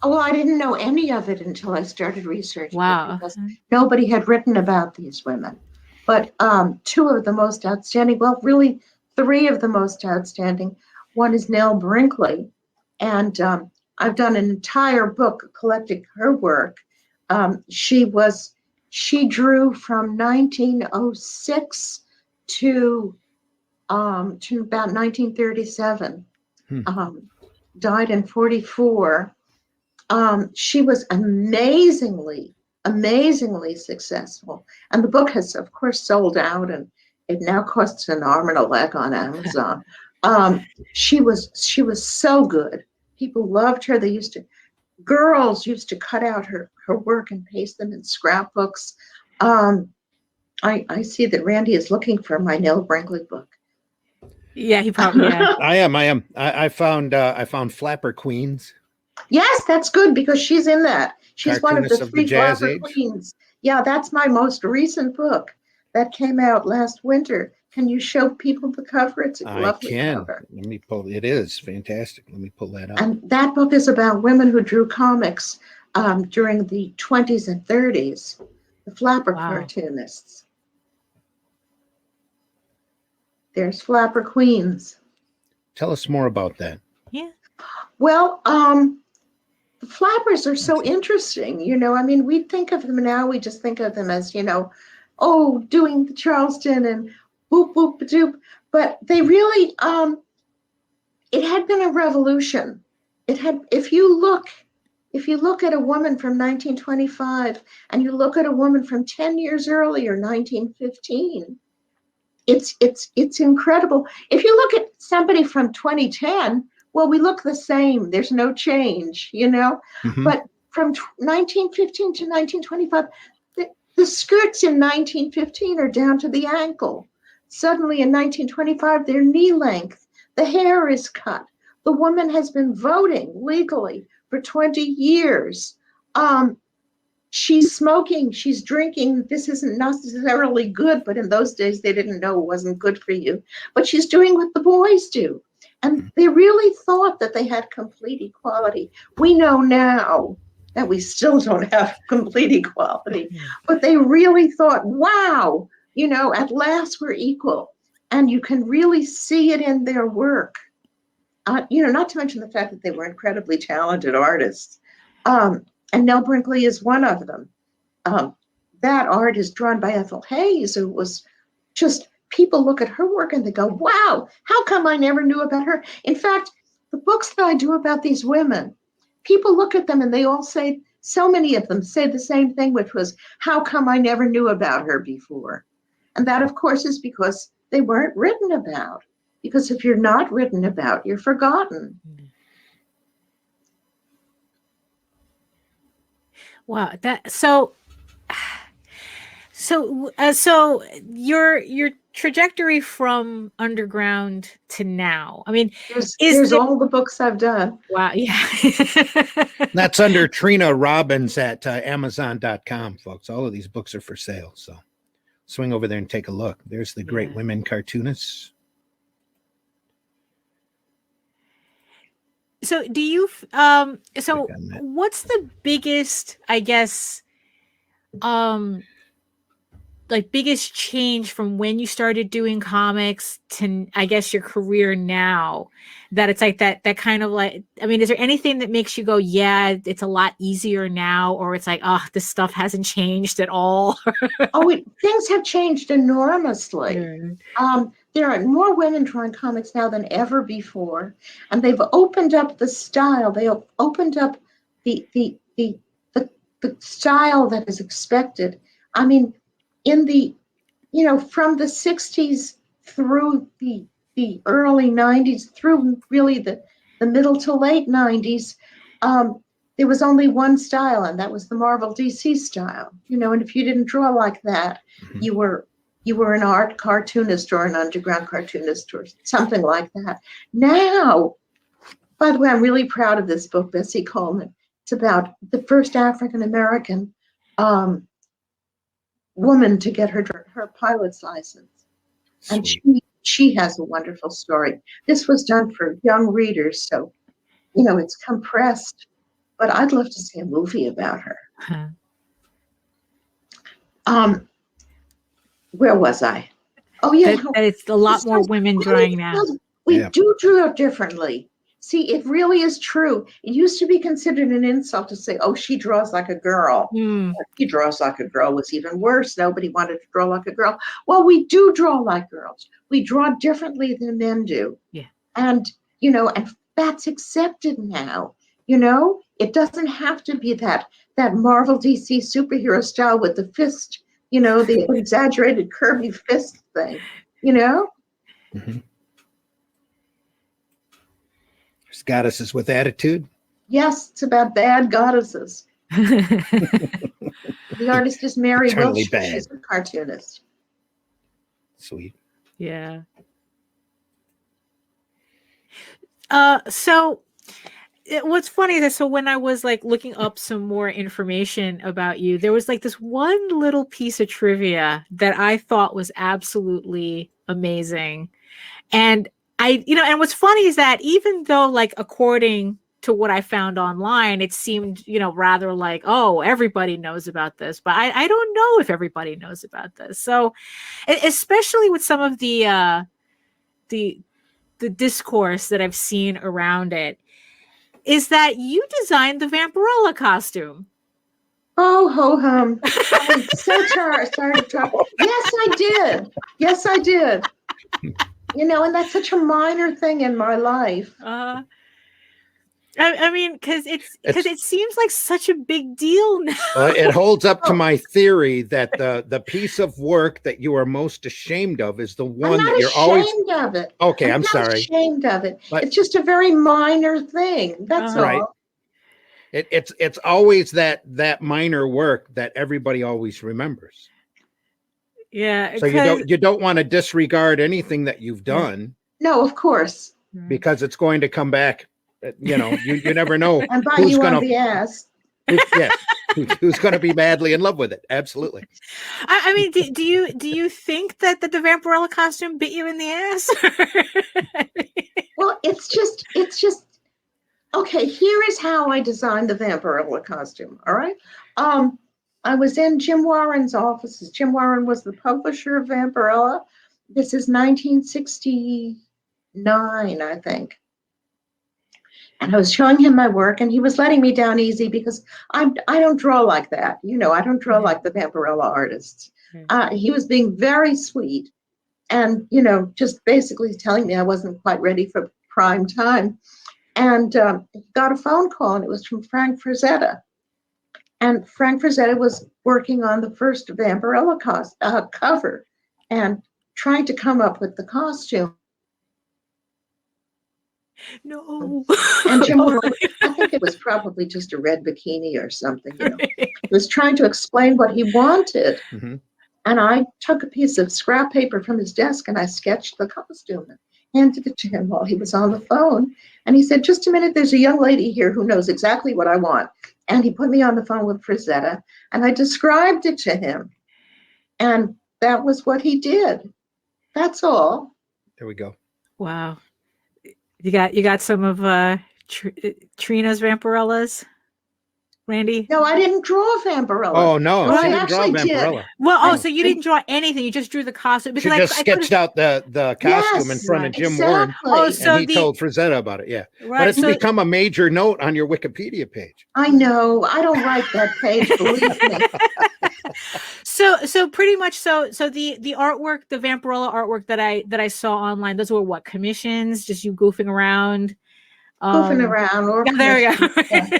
Oh, I didn't know any of it until I started researching Wow. it because nobody had written about these women. But two of the most outstanding, well, really three of the most outstanding. One is Nell Brinkley, and I've done an entire book collecting her work. She drew from 1906 to about 1937. Died in 44. She was amazingly successful. And the book has, of course, sold out, and it now costs an arm and a leg on Amazon. She was so good. People loved her. Girls used to cut out her work and paste them in scrapbooks. I see that Randy is looking for my Nell Brinkley book. Yeah, he probably. Yeah. I am. I found Flapper Queens. Yes, that's good because she's in that. She's one of the Cartoonists three Jazz Flapper Age. Queens. Yeah, that's my most recent book that came out last winter. Can you show people the cover? It's a lovely cover. Let me pull. It is fantastic. Let me pull that up. And that book is about women who drew comics during the 20s and 30s, the Flapper cartoonists. There's Flapper Queens. Tell us more about that. Yeah. Well, the Flappers are so interesting. I mean, we think of them now, we just think of them as, doing the Charleston and boop, boop, doop. But they really, it had been a revolution. If you look at a woman from 1925 and you look at a woman from 10 years earlier, 1915, it's incredible. If you look at somebody from 2010, well, we look the same. There's no change, But from 1915 to 1925, the skirts in 1915 are down to the ankle. Suddenly in 1925, they're knee length. The hair is cut. The woman has been voting legally for 20 years. She's smoking, she's drinking. This isn't necessarily good, but in those days, they didn't know it wasn't good for you. But she's doing what the boys do. And they really thought that they had complete equality. We know now that we still don't have complete equality, but they really thought, wow, at last we're equal. And you can really see it in their work. Not to mention the fact that they were incredibly talented artists. And Nell Brinkley is one of them. That art is drawn by Ethel Hayes, who was just, people look at her work and they go, wow, how come I never knew about her? In fact, the books that I do about these women, people look at them and they all say, so many of them say the same thing, which was, how come I never knew about her before? And that, of course, is because they weren't written about. Because if you're not written about, you're forgotten. Wow, so your trajectory from underground to now. I mean, there's all the books I've done. Wow, yeah. That's under Trina Robbins at Amazon.com, folks. All of these books are for sale, so swing over there and take a look. There's the great women cartoonists. So do you what's the biggest, I guess, biggest change from when you started doing comics to, I guess, your career now, that it's like that kind of like, I mean, is there anything that makes you go, yeah, it's a lot easier now, or it's like, oh, this stuff hasn't changed at all? Things have changed enormously. There are more women drawing comics now than ever before, and they've opened up the style. They have opened up the style that is expected. I mean, in the, from the 60s through the early 90s, through really the middle to late 90s, there was only one style, and that was the Marvel DC style. And if you didn't draw like that, you were you were an art cartoonist or an underground cartoonist or something like that. Now, by the way, I'm really proud of this book, Bessie Coleman. It's about the first African-American woman to get her pilot's license. And she has a wonderful story. This was done for young readers, so, it's compressed, but I'd love to see a movie about her. Where was I? Oh, yeah. That it's a lot more women drawing now. We do draw differently. See, it really is true. It used to be considered an insult to say, oh, she draws like a girl. She draws like a girl was even worse. Nobody wanted to draw like a girl. Well, we do draw like girls. We draw differently than men do. Yeah. And, and that's accepted now. It doesn't have to be that Marvel DC superhero style with the fist, the exaggerated curvy fist thing, Mm-hmm. There's goddesses with attitude. Yes, it's about bad goddesses. The artist is Mary Wilshire. She's a cartoonist. Sweet. Yeah. So what's funny is that when I was looking up some more information about you, there was this one little piece of trivia that I thought was absolutely amazing. And and what's funny is that even though according to what I found online, it seemed, rather oh, everybody knows about this, but I don't know if everybody knows about this. So especially with some of the discourse that I've seen around it, is that you designed the Vampirella costume. Oh, ho hum. I'm so sorry to talk. Yes, I did. And that's such a minor thing in my life. I mean, because it seems like such a big deal now. It holds up to my theory that the piece of work that you are most ashamed of is the one that you're always ashamed of it. Okay, I'm not sorry. Ashamed of it. But it's just a very minor thing. That's all. Right. It's always that minor work that everybody always remembers. Yeah. So you don't want to disregard anything that you've done. No, of course. Because it's going to come back. You never know. And bite you on the ass. Who's going to be madly in love with it? Absolutely. I mean, do you think that the Vampirella costume bit you in the ass? Well, it's just okay. Here is how I designed the Vampirella costume. All right. I was in Jim Warren's offices. Jim Warren was the publisher of Vampirella. This is 1969, I think. And I was showing him my work, and he was letting me down easy because I don't draw like that. I don't draw like the Vampirella artists. He was being very sweet and, just basically telling me I wasn't quite ready for prime time. And got a phone call, and it was from Frank Frazetta. And Frank Frazetta was working on the first Vampirella cover and trying to come up with the costume. No. And Jim Warren, I think it was probably just a red bikini or something. He was trying to explain what he wanted. Mm-hmm. And I took a piece of scrap paper from his desk and I sketched the costume and handed it to him while he was on the phone. And he said, just a minute, there's a young lady here who knows exactly what I want. And he put me on the phone with Frazetta and I described it to him. And that was what he did. That's all. There we go. Wow. You got some of Trina's Vampirellas, Randy? No, I didn't draw Vampirella. Oh no, well, she didn't draw Vampirella. Did. Well, so you didn't draw anything. You just drew the costume. Because she just sketched out the costume in front of Jim Warren. Oh, so and he told Frazetta about it. Yeah, right, but it's become a major note on your Wikipedia page. I know. I don't write that page. Believe me. So pretty much so the artwork, the Vampirella artwork that I saw online, those were what, commissions, just you goofing around. Or there we go. Yeah.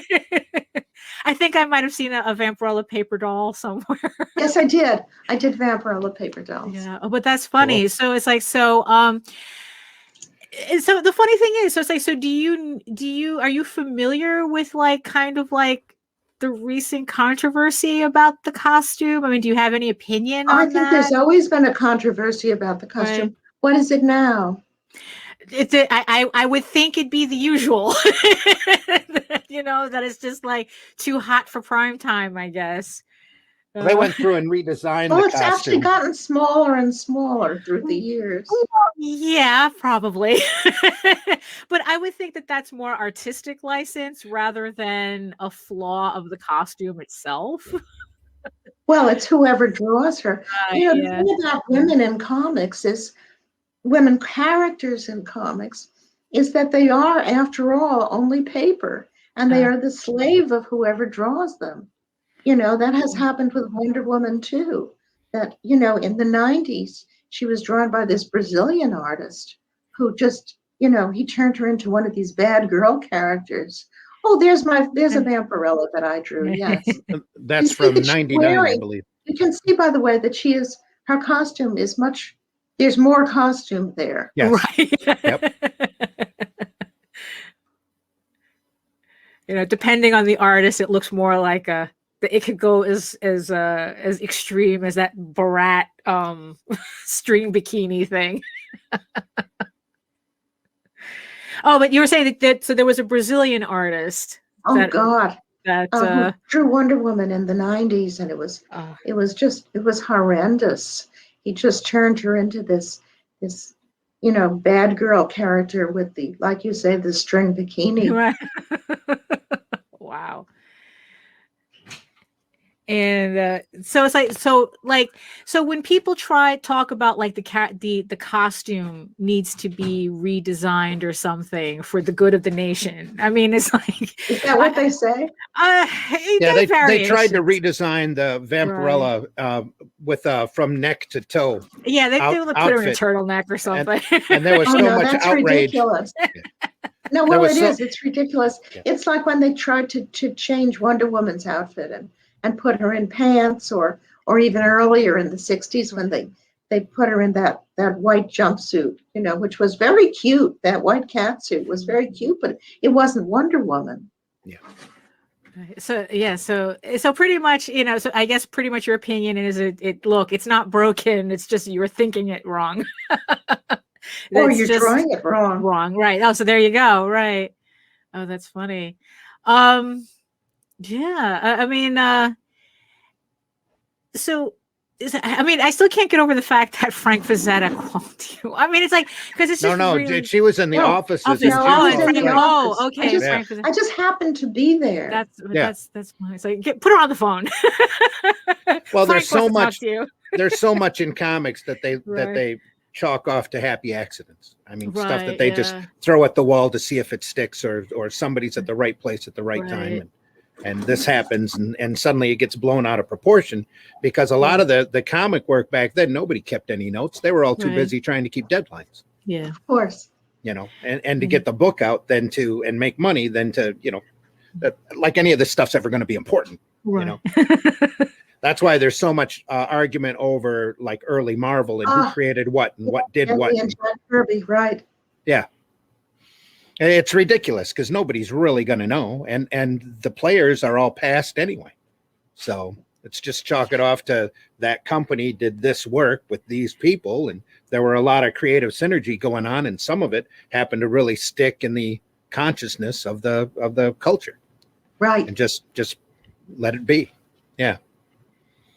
I think I might have seen a Vampirella paper doll somewhere. Yes, I did. I did Vampirella paper dolls. Yeah. Oh, but that's funny. Cool. So it's so the funny thing is, so it's so are you familiar with kind of the the recent controversy about the costume? I mean, do you have any opinion on I think there's always been a controversy about the costume. Right. What is it now? I would think it'd be the usual, that it's just like too hot for prime time, I guess. They went through and redesigned the It's actually costume. gotten smaller and smaller through the years. Yeah, probably. But I would think that that's more artistic license rather than a flaw of the costume itself. Well, it's whoever draws her. The thing about women in comics is, women characters in comics, is that they are, after all, only paper, and they are the slave of whoever draws them. That has happened with Wonder Woman too. That, in the 90s, she was drawn by this Brazilian artist who just, he turned her into one of these bad girl characters. Oh, there's a Vampirella that I drew. Yes. That's from 99, I believe. You can see, by the way, that her costume is there's more costume there. Yes. Right. Yep. Depending on the artist, it looks more like it could go as extreme as that Barat string bikini thing. Oh, but you were saying that so there was a Brazilian artist. Oh God. That drew Wonder Woman in the 90s, and it was horrendous. He just turned her into this bad girl character with the, like you say, the string bikini. Right. Wow. And so it's so when people talk about like the costume needs to be redesigned or something for the good of the nation. I mean, it's like, is that what they say? They tried to redesign the Vampirella with from neck to toe. Yeah, they put her in a turtleneck or something. And there was so much that's outrage. Ridiculous. No, well, it's ridiculous. Yeah. It's like when they tried to change Wonder Woman's outfit and put her in pants, or even earlier in the 60s when they put her in that white jumpsuit, which was very cute. That white cat suit was very cute, but it wasn't Wonder Woman. Yeah. So pretty much, so I guess pretty much your opinion is it's not broken. It's just you were thinking it wrong. Or you're drawing it wrong. Wrong, right. Oh, so there you go. Right. Oh, that's funny. Yeah, I mean, I still can't get over the fact that Frank Frazetta called you. I mean, it's like, because it's just really... she was in the office. Okay. I just happened to be there. That's fine. So put her on the phone. Well, there's so much. There's so much in comics that they chalk off to happy accidents. I mean, stuff that they just throw at the wall to see if it sticks, or somebody's at the right place at the right time. And this happens, and suddenly it gets blown out of proportion, because a lot of the comic work back then, nobody kept any notes. They were all too busy trying to keep deadlines. Yeah, of course. And to get the book out, and make money, then to, like any of this stuff's ever going to be important. Right. That's why there's so much argument over like early Marvel and who created what and what did what. And Jack Kirby, right? Yeah. It's ridiculous because nobody's really going to know. And the players are all past anyway. So let's just chalk it off to that company did this work with these people. And there were a lot of creative synergy going on. And some of it happened to really stick in the consciousness of the culture. Right. And just let it be. Yeah.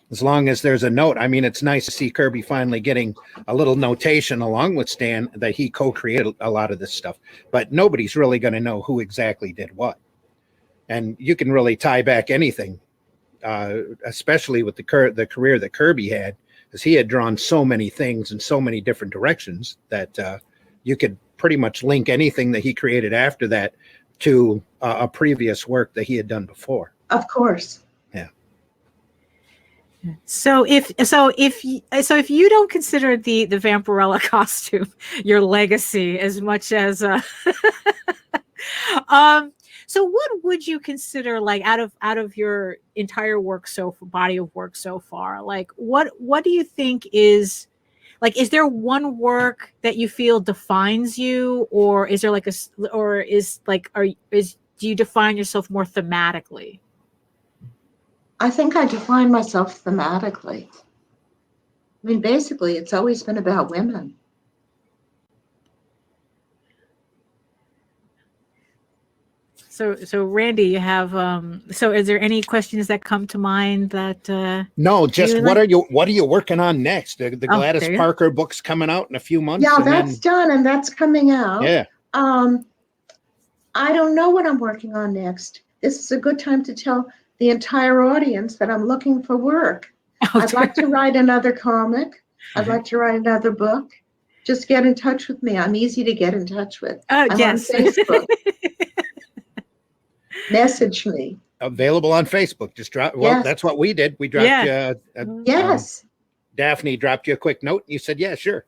As long as there's a note. I mean, it's nice to see Kirby finally getting a little notation along with Stan that he co-created a lot of this stuff, but nobody's really going to know who exactly did what. And you can really tie back anything, especially with the career that Kirby had, because he had drawn so many things in so many different directions that you could pretty much link anything that he created after that to a previous work that he had done before. Of course. So if you don't consider the Vampirella costume your legacy as much as so what would you consider, like, out of your entire work body of work so far, like what do you think is, like, is there one work that you feel defines you, or is there do you define yourself more thematically? I think I define myself thematically. I mean, basically, it's always been about women. So Randy, you have so is there any questions that come to mind that No, just what are you working on next? The Gladys there you Parker book's coming out in a few months. Yeah, and that's done and that's coming out. Yeah. I don't know what I'm working on next. This is a good time to tell the entire audience that I'm looking for work. I'd like to write another comic. I'd like to write another book. Just get in touch with me. I'm easy to get in touch with. I'm yes. on Facebook. Message me. Available on Facebook. Just drop. Well, Yes. that's what we did. We dropped Yes. Daphne dropped you a quick note. And you said, yeah, sure.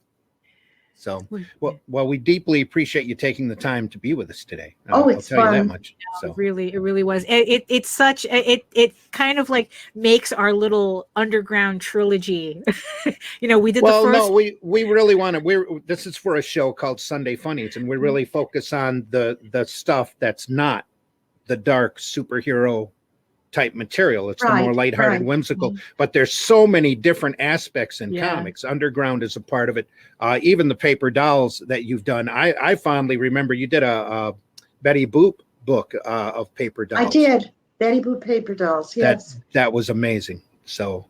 So, well, we deeply appreciate you taking the time to be with us today. It's I'll tell fun. you that much. So. It really was. It's such it kind of like makes our little underground trilogy. We did the first. No, we really want to. This is for a show called Sunday Funnies, and we really focus on the stuff that's not the dark superhero type material. It's the more lighthearted, whimsical. But there's so many different aspects in comics. Underground is a part of it. Even the paper dolls that you've done. I fondly remember you did a Betty Boop book of paper dolls. I did. Betty Boop paper dolls. Yes. That was amazing. So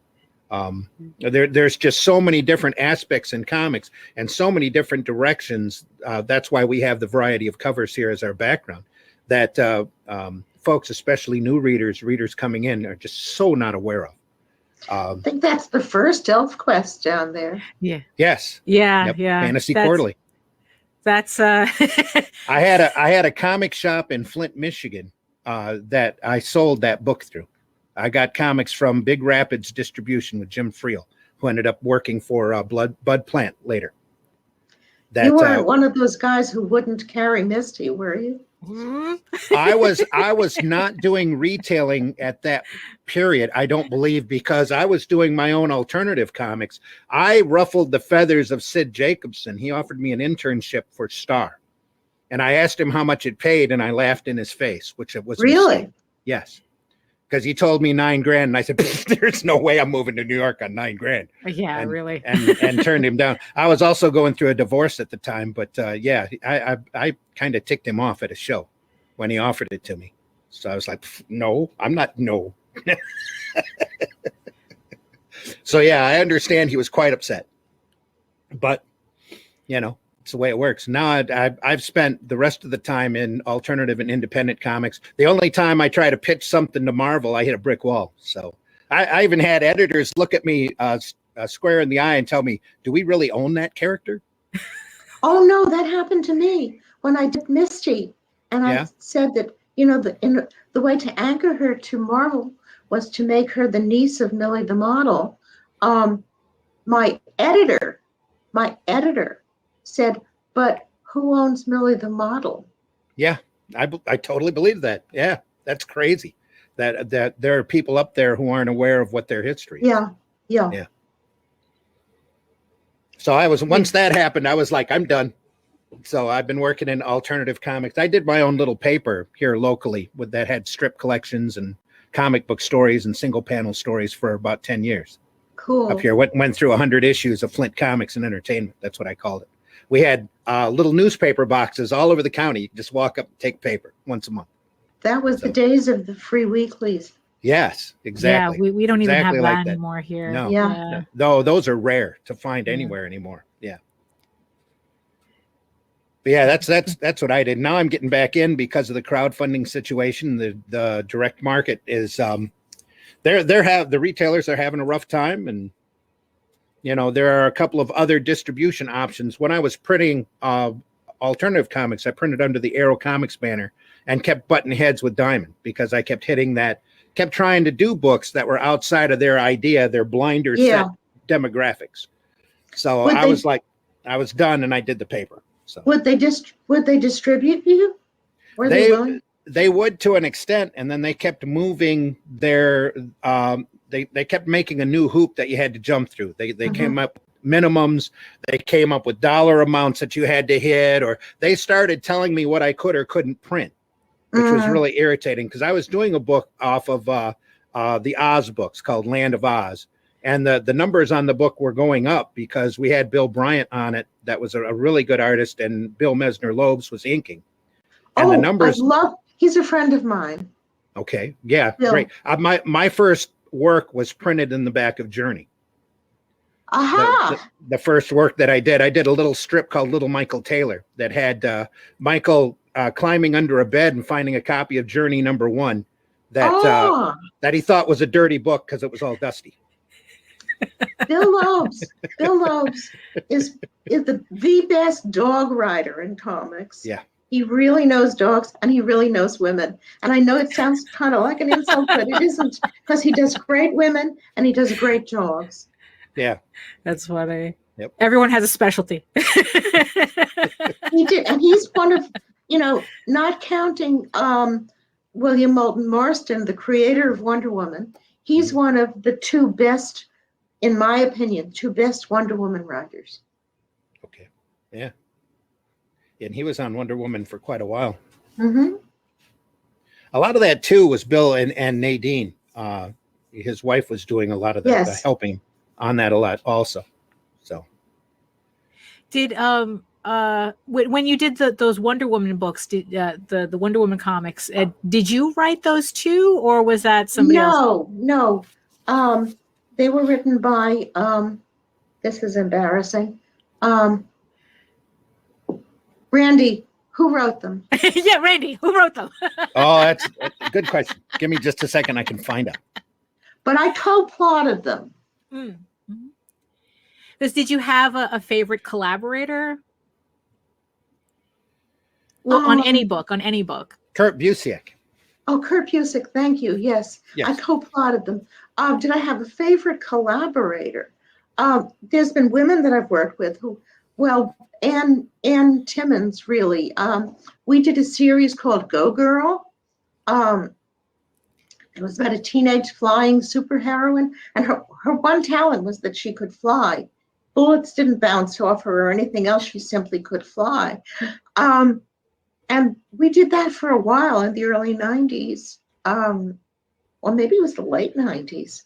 there's just so many different aspects in comics and so many different directions. That's why we have the variety of covers here as our background. That folks, especially new readers coming in, are just so not aware of. I think that's the first Elf Quest down there. Yeah. Yes. Yeah. Yep. Yeah. Fantasy Quarterly. That's I had a comic shop in Flint, Michigan, that I sold that book through. I got comics from Big Rapids Distribution with Jim Friel, who ended up working for Bud Plant later. You weren't one of those guys who wouldn't carry Misty, were you? I was not doing retailing at that period, I don't believe, because I was doing my own alternative comics. I ruffled the feathers of Sid Jacobson. He offered me an internship for Star, and I asked him how much it paid, and I laughed in his face, which it was really. Yes, because he told me $9,000, and I said, "There's no way I'm moving to New York on $9,000." Yeah, really. and turned him down. I was also going through a divorce at the time, but yeah, I kind of ticked him off at a show when he offered it to me. So I was like, "No, I'm not." No. So yeah, I understand he was quite upset, but it's the way it works. Now I've spent the rest of the time in alternative and independent comics. The only time I try to pitch something to Marvel, I hit a brick wall. So I even had editors look at me square in the eye and tell me, "Do we really own that character?" Oh no, that happened to me when I did Misty, and I said that the way to anchor her to Marvel was to make her the niece of Millie the model. My editor said, "But who owns Millie the model?" Yeah, I totally believe that. Yeah, that's crazy. That there are people up there who aren't aware of what their history is. Yeah. So once that happened, I was like, I'm done. So I've been working in alternative comics. I did my own little paper here locally that had strip collections and comic book stories and single panel stories for about 10 years. Cool. Up here, went through 100 issues of Flint Comics and Entertainment. That's what I called it. We had little newspaper boxes all over the county. You just walk up and take paper once a month. That was the days of the free weeklies. Yes, exactly. Yeah, we don't even exactly have like that anymore here. No. Yeah. No, those are rare to find anywhere anymore. Yeah. But yeah, that's what I did. Now I'm getting back in because of the crowdfunding situation. The direct market is the retailers are having a rough time, and there are a couple of other distribution options. When I was printing alternative comics, I printed under the Arrow Comics banner and kept butting heads with Diamond because I kept kept trying to do books that were outside of their idea, their blinder set demographics. So I was done, and I did the paper. So would they distribute you? Were they willing? They would to an extent, and then they kept moving their they kept making a new hoop that you had to jump through. They came up minimums, they came up with dollar amounts that you had to hit, or they started telling me what I could or couldn't print, which was really irritating because I was doing a book off of the Oz books called Land of Oz. And the numbers on the book were going up because we had Bill Bryant on it. That was a really good artist, and Bill Mesner-Loebs was inking. And the numbers. He's a friend of mine. Okay. Yeah. Bill. Great. My first work was printed in the back of Journey. Aha. The first work that I did a little strip called Little Michael Taylor that had Michael climbing under a bed and finding a copy of Journey #1 that he thought was a dirty book because it was all dusty. Bill Loebs is the best dog writer in comics. Yeah. He really knows dogs and he really knows women. And I know it sounds kind of like an insult, but it isn't, because he does great women and he does great dogs. Yeah. That's funny. Yep. Everyone has a specialty. He did. And he's one of, not counting William Moulton Marston, the creator of Wonder Woman, he's one of the two best, in my opinion, two best Wonder Woman writers. Okay. Yeah. And he was on Wonder Woman for quite a while. Mm-hmm. A lot of that too was Bill and Nadine. His wife was doing a lot of the helping on that a lot also. So did when you did those Wonder Woman books, did the Wonder Woman comics, did you write those too, or was that somebody else? No. They were written by this is embarrassing. Randy, who wrote them? Yeah, Randy, who wrote them? Oh, that's a good question. Give me just a second, I can find out. But I co-plotted them. Mm-hmm. Did you have a favorite collaborator? Well, on any book. Kurt Busiek. Oh, Kurt Busiek, thank you. Yes. I co-plotted them. Did I have a favorite collaborator? There's been women that I've worked with who, Ann Timmons, really. We did a series called Go Girl. It was about a teenage flying superheroine, and her one talent was that she could fly. Bullets didn't bounce off her or anything else. She simply could fly. And we did that for a while in the early 90s. Or maybe it was the late 90s.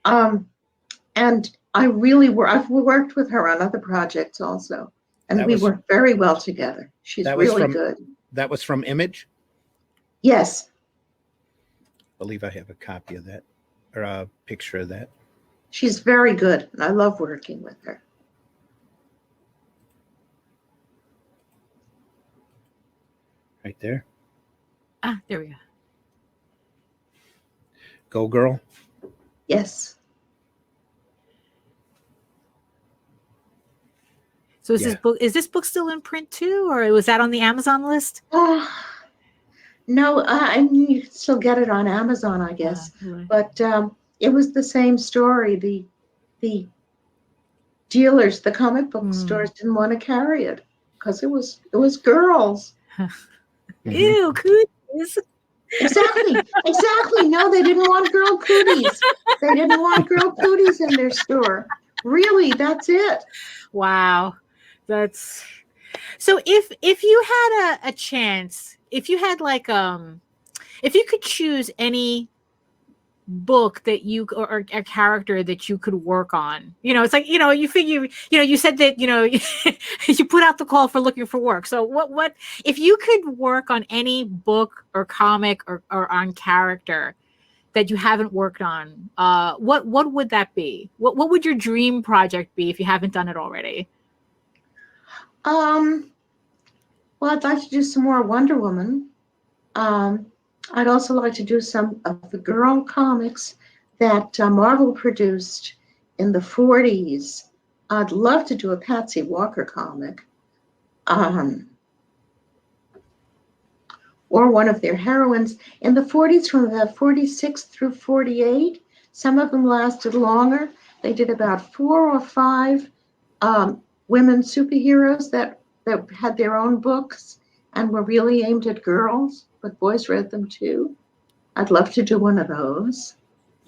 And I've worked with her on other projects also. And we worked very well together. She's really good. That was from Image? Yes. I believe I have a copy of that, or a picture of that. She's very good, and I love working with her. Right there. There we go. Go Girl. Yes. So is this book still in print too, or was that on the Amazon list? No, you can still get it on Amazon, I guess. Right. But it was the same story. The dealers, the comic book stores didn't want to carry it because it was girls. Ew, cooties. Exactly. No, they didn't want girl cooties. They didn't want girl cooties in their store. Really, that's it. Wow. That's so if you had a chance, if you had if you could choose any book that you or a character that you could work on, it's like, you figure, you said that, you put out the call for looking for work. So what if you could work on any book or comic or on character that you haven't worked on, what would that be? What would your dream project be if you haven't done it already? Well, I'd like to do some more Wonder Woman. I'd also like to do some of the girl comics that Marvel produced in the 40s. I'd love to do a Patsy Walker comic. Or one of their heroines in the 40s, from about 46 through 48. Some of them lasted longer. They did about 4 or 5 women superheroes that had their own books and were really aimed at girls, but boys read them too. I'd love to do one of those.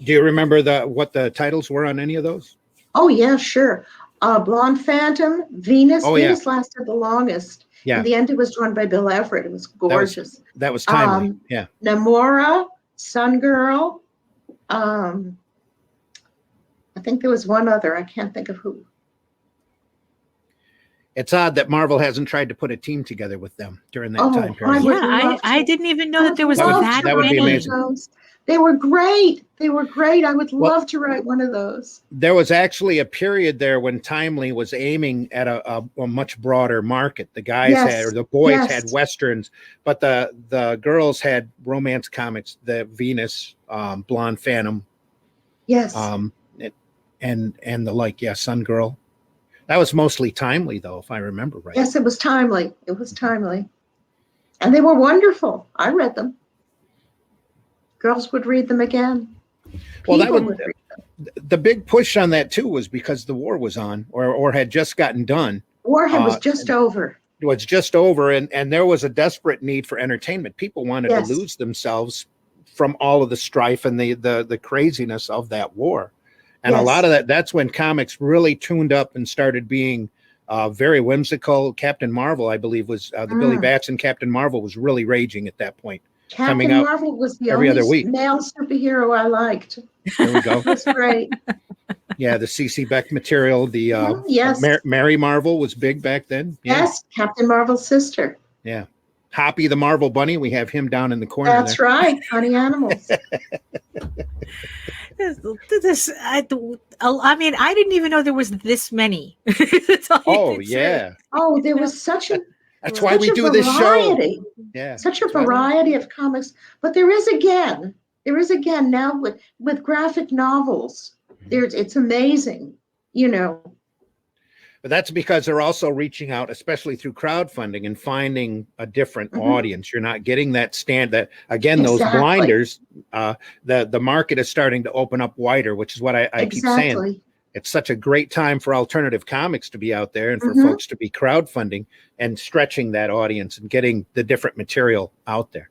Do you remember what the titles were on any of those? Oh, yeah, sure. Blonde Phantom, Venus. Venus lasted the longest. Yeah. In the end, it was drawn by Bill Everett. It was gorgeous. That was timely. Yeah. Namora, Sun Girl, I think there was one other. I can't think of who. It's odd that Marvel hasn't tried to put a team together with them during that time period. I didn't even know that there was that would be amazing. They were great. They were great. I would love to write one of those. There was actually a period there when Timely was aiming at a much broader market. The guys had, or the boys had Westerns, but the girls had romance comics, the Venus, Blonde Phantom. Yes. And the like, Sun Girl. That was mostly Timely, though, if I remember right. Yes, it was Timely. It was Timely. And they were wonderful. I read them. Girls would read them again. Well, that was the big push on that, too, was because the war was on or had just gotten done. War was just over. It was just over, and there was a desperate need for entertainment. People wanted to lose themselves from all of the strife and the craziness of that war. And a lot of that's when comics really tuned up and started being very whimsical. Captain Marvel, I believe, was the Billy Batson Captain Marvel was really raging at that point. Captain Marvel was the only male superhero I liked. There we go. That's great. Yeah, the C.C. Beck material. The Mary Marvel was big back then. Yeah. Yes, Captain Marvel's sister. Yeah. Hoppy the Marvel Bunny. We have him down in the corner. That's right. Funny animals. I mean, I didn't even know there was this many. Oh, yeah. Oh, there was such a That's why we do this show. Yeah. Such a variety of comics. But there is again now with graphic novels. It's amazing, you know. But that's because they're also reaching out, especially through crowdfunding, and finding a different audience. You're not getting that those blinders. The market is starting to open up wider, which is what I keep saying. It's such a great time for alternative comics to be out there and for folks to be crowdfunding and stretching that audience and getting the different material out there.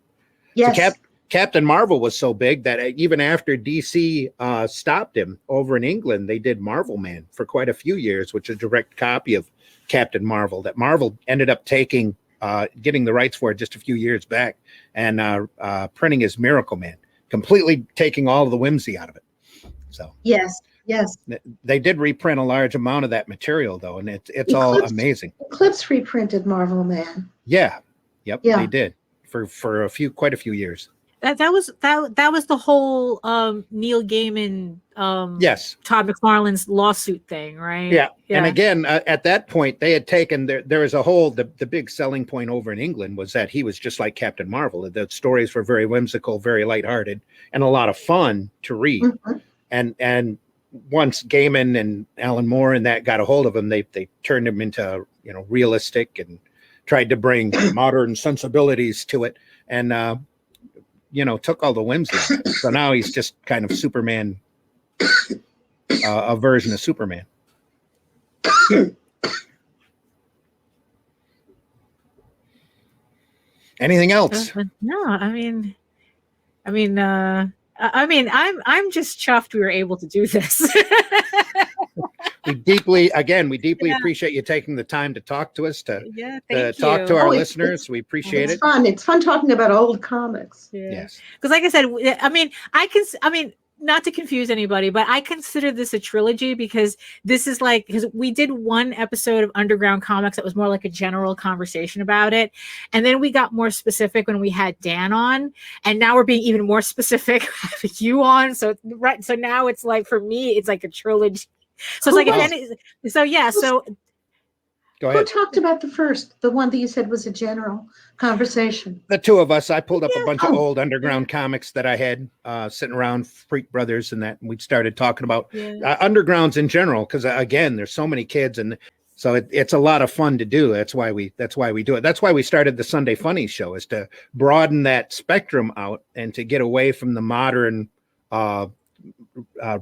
Yes. So Captain Marvel was so big that even after DC stopped him over in England, they did Marvel Man for quite a few years, which is a direct copy of Captain Marvel that Marvel ended up getting the rights for just a few years back and printing as Miracle Man, completely taking all of the whimsy out of it. So yes. They did reprint a large amount of that material, though, and it's all amazing. Eclipse reprinted Marvel Man. Yeah. Yep. Yeah. They did for quite a few years. That was the whole Neil Gaiman Todd McFarlane's lawsuit thing, right? Yeah. And again, at that point, they had taken there was a whole the big selling point over in England was that he was just like Captain Marvel. The stories were very whimsical, very lighthearted, and a lot of fun to read. And once Gaiman and Alan Moore and that got a hold of him, they turned him into realistic and tried to bring modern sensibilities to it, and took all the whimsy. So now he's just kind of Superman, a version of Superman. Anything else? No, I'm just chuffed we were able to do this. We deeply appreciate you taking the time to talk to us, to talk to our listeners. We appreciate it. It's fun talking about old comics. Yes. Because like I said, not to confuse anybody, but I consider this a trilogy because this is because we did one episode of Underground Comics that was more like a general conversation about it. And then we got more specific when we had Dan on, and now we're being even more specific having you on. So now it's like, for me, it's like a trilogy. So it's so go ahead. Who talked about the one that you said was a general conversation? The two of us. I pulled up a bunch of old Underground comics that I had sitting around, Freak Brothers and that, and we started talking about Undergrounds in general, because again, there's so many kids, and so it's a lot of fun to do. That's why we do it. That's why we started the Sunday Funnies show, is to broaden that spectrum out and to get away from the modern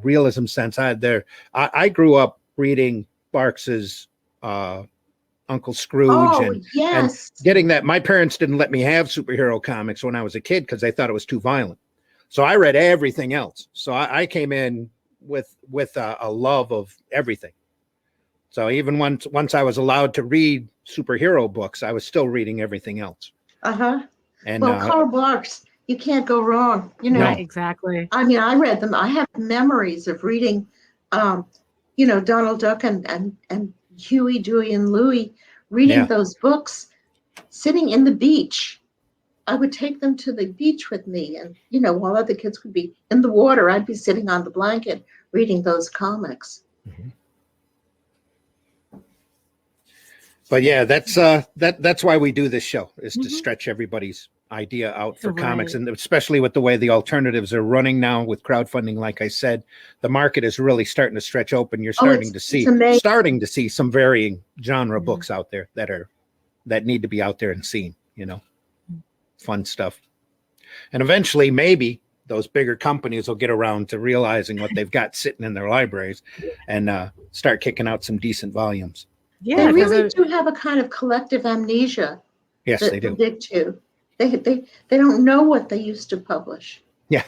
realism sense. I grew up reading Barks's Uncle Scrooge and getting that. My parents didn't let me have superhero comics when I was a kid because they thought it was too violent. So I read everything else. So I came in with a love of everything. So even once I was allowed to read superhero books, I was still reading everything else. And Karl Barks you can't go wrong. You know, Right, exactly. I mean, I read them. I have memories of reading, you know, Donald Duck and Huey, Dewey, and Louie, reading those books, sitting in the beach. I would take them to the beach with me, and you know, while other kids would be in the water, I'd be sitting on the blanket reading those comics. Mm-hmm. But yeah, that's why we do this show, is to stretch everybody's idea out for comics, and especially with the way the alternatives are running now with crowdfunding. Like I said, the market is really starting to stretch open. You're starting to see some varying genre books out there that need to be out there and seen. You know, fun stuff. And eventually, maybe those bigger companies will get around to realizing what they've got sitting in their libraries and start kicking out some decent volumes. Yeah, they really do have a kind of collective amnesia. Yes, they do. Big two. They don't know what they used to publish. Yeah,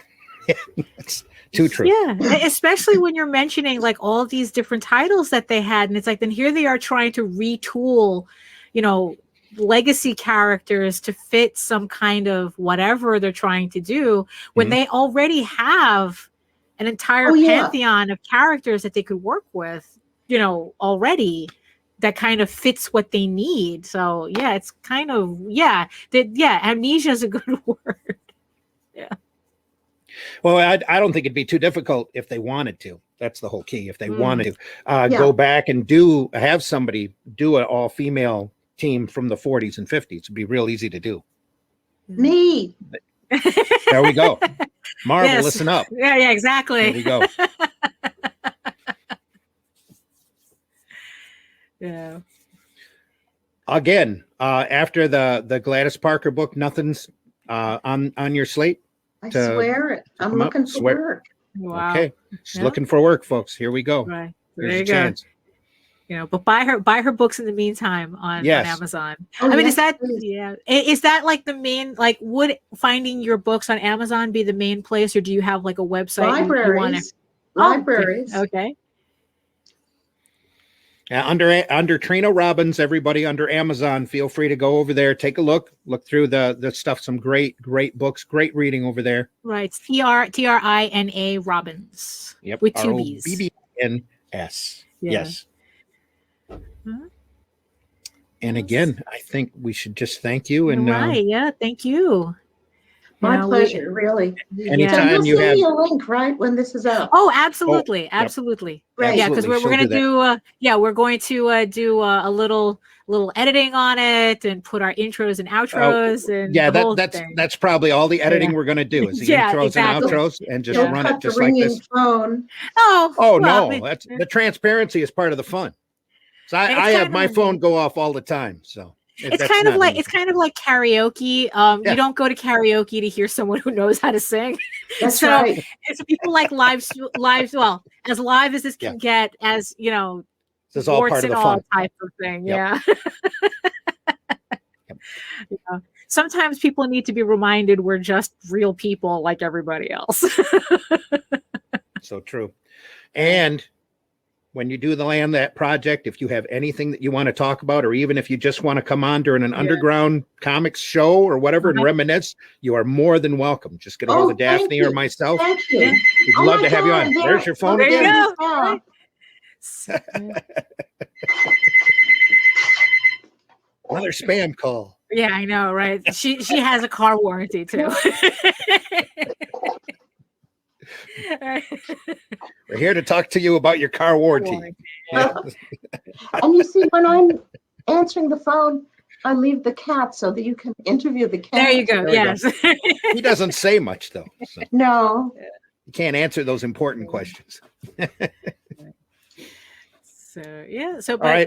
that's too true. Yeah, especially when you're mentioning like all these different titles that they had, and it's like, then here they are trying to retool, you know, legacy characters to fit some kind of whatever they're trying to do when they already have an entire pantheon of characters that they could work with, you know, already. That kind of fits what they need. So yeah, it's kind of amnesia is a good word. Yeah. Well, I don't think it'd be too difficult if they wanted to. That's the whole key. If they wanted to go back and have somebody do an all-female team from the 40s and 50s, it'd be real easy to do. Me. There we go. Marvel, listen up. Yeah, exactly. There we go. Yeah. Again, after the Gladys Parker book, nothing's on your slate. I swear it. I'm looking for work. Wow. Okay, she's looking for work, folks. Here we go. Right. There's There you a go. chance. You know, but buy her books in the meantime on Amazon. Oh, I mean, yes, is that like the main, like, would finding your books on Amazon be the main place, or do you have like a website? Libraries. Okay. Under Trina Robbins, everybody under Amazon, feel free to go over there, take a look through the stuff. Some great books, great reading over there. Right. It's Trina Robbins. Yep. With two B's. ROBBNS. Yeah. Yes. And again, I think we should just thank you. And yeah, thank you. My pleasure, really. Anytime you have me a link, right, when this is up. Oh, absolutely, absolutely. Right. Yeah, because we're going to do we're going to do a little editing on it and put our intros and outros and that's probably all the editing we're going to do is the intros and outros and just run it just like this. Phone. That's the transparency is part of the fun. So I have my phone go off all the time. So it's kind of like karaoke. You don't go to karaoke to hear someone who knows how to sing. That's right. It's people like live. Well, as live as this can get, as you know, this is all part of the fun type of thing. Yep. Yeah. Sometimes people need to be reminded we're just real people like everybody else. So true. And when you do the land that project, if you have anything that you want to talk about, or even if you just want to come on during an underground comics show or whatever and reminisce, you are more than welcome. Just get a hold of Daphne or myself. Thank you. We'd love to have you on. There's your phone again. There you go. Another spam call. Yeah, I know, right? She has a car warranty too. We're here to talk to you about your car warranty. And you see, when I'm answering the phone, I leave the cat so that you can interview the cat. There you go. Yes. He doesn't say much though. So. No. You can't answer those important questions. So, but I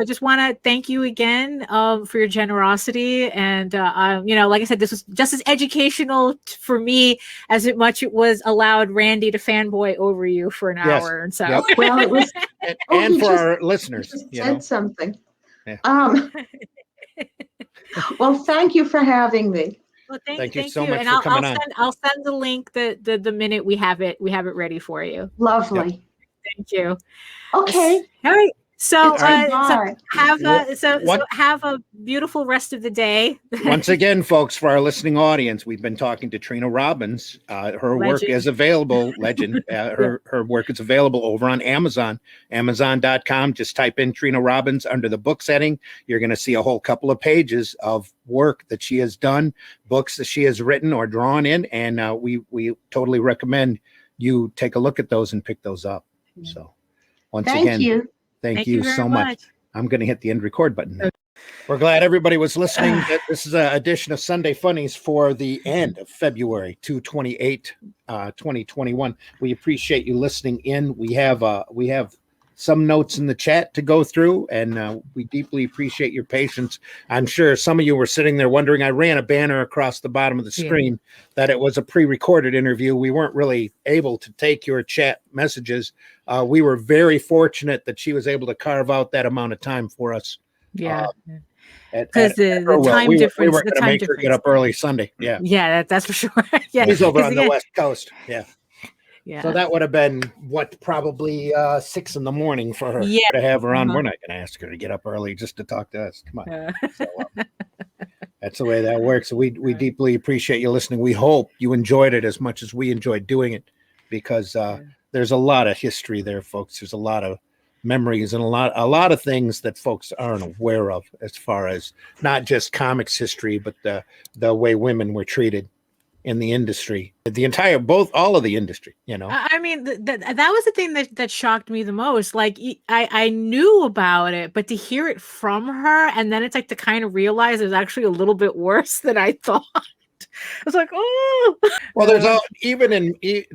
just want to thank you again for your generosity, and like I said, this was just as educational for me as it was allowed Randy to fanboy over you for an hour, and so well, it was, and for our listeners, said something. Yeah. Well, thank you for having me. Well, thank you so much for coming on. I'll send the link the minute we have it ready for you. Lovely. Yep. Thank you. Okay. All right. So, Bye. have a beautiful rest of the day. Once again, folks, for our listening audience, we've been talking to Trina Robbins. Her work is available. Legend. Her work is available over on Amazon. Amazon.com. Just type in Trina Robbins under the books heading. You're going to see a whole couple of pages of work that she has done, books that she has written or drawn in, and we totally recommend you take a look at those and pick those up. So, once again. Thank you so much. I'm going to hit the end record button now. We're glad everybody was listening. This is an edition of Sunday Funnies for the end of February 28, 2021. We appreciate you listening in. We have some notes in the chat to go through, and we deeply appreciate your patience. I'm sure some of you were sitting there wondering, I ran a banner across the bottom of the screen that it was a pre-recorded interview. We weren't really able to take your chat messages. We were very fortunate that she was able to carve out that amount of time for us. Yeah. Because the time difference. We were going to make her get up early Sunday. Yeah. Yeah, that's for sure. Yeah. He's over on the West Coast. Yeah. Yeah. So that would have been probably 6 a.m. for her to have her on. We're not going to ask her to get up early just to talk to us. Come on. So, that's the way that works. We deeply appreciate you listening. We hope you enjoyed it as much as we enjoyed doing it, because there's a lot of history there, folks. There's a lot of memories and a lot of things that folks aren't aware of, as far as not just comics history, but the way women were treated in the industry, all of the industry, you know. I mean, that was the thing that shocked me the most. Like, I knew about it, but to hear it from her, and then it's like to kind of realize it's actually a little bit worse than I thought. I was like, oh. Well, there's even in in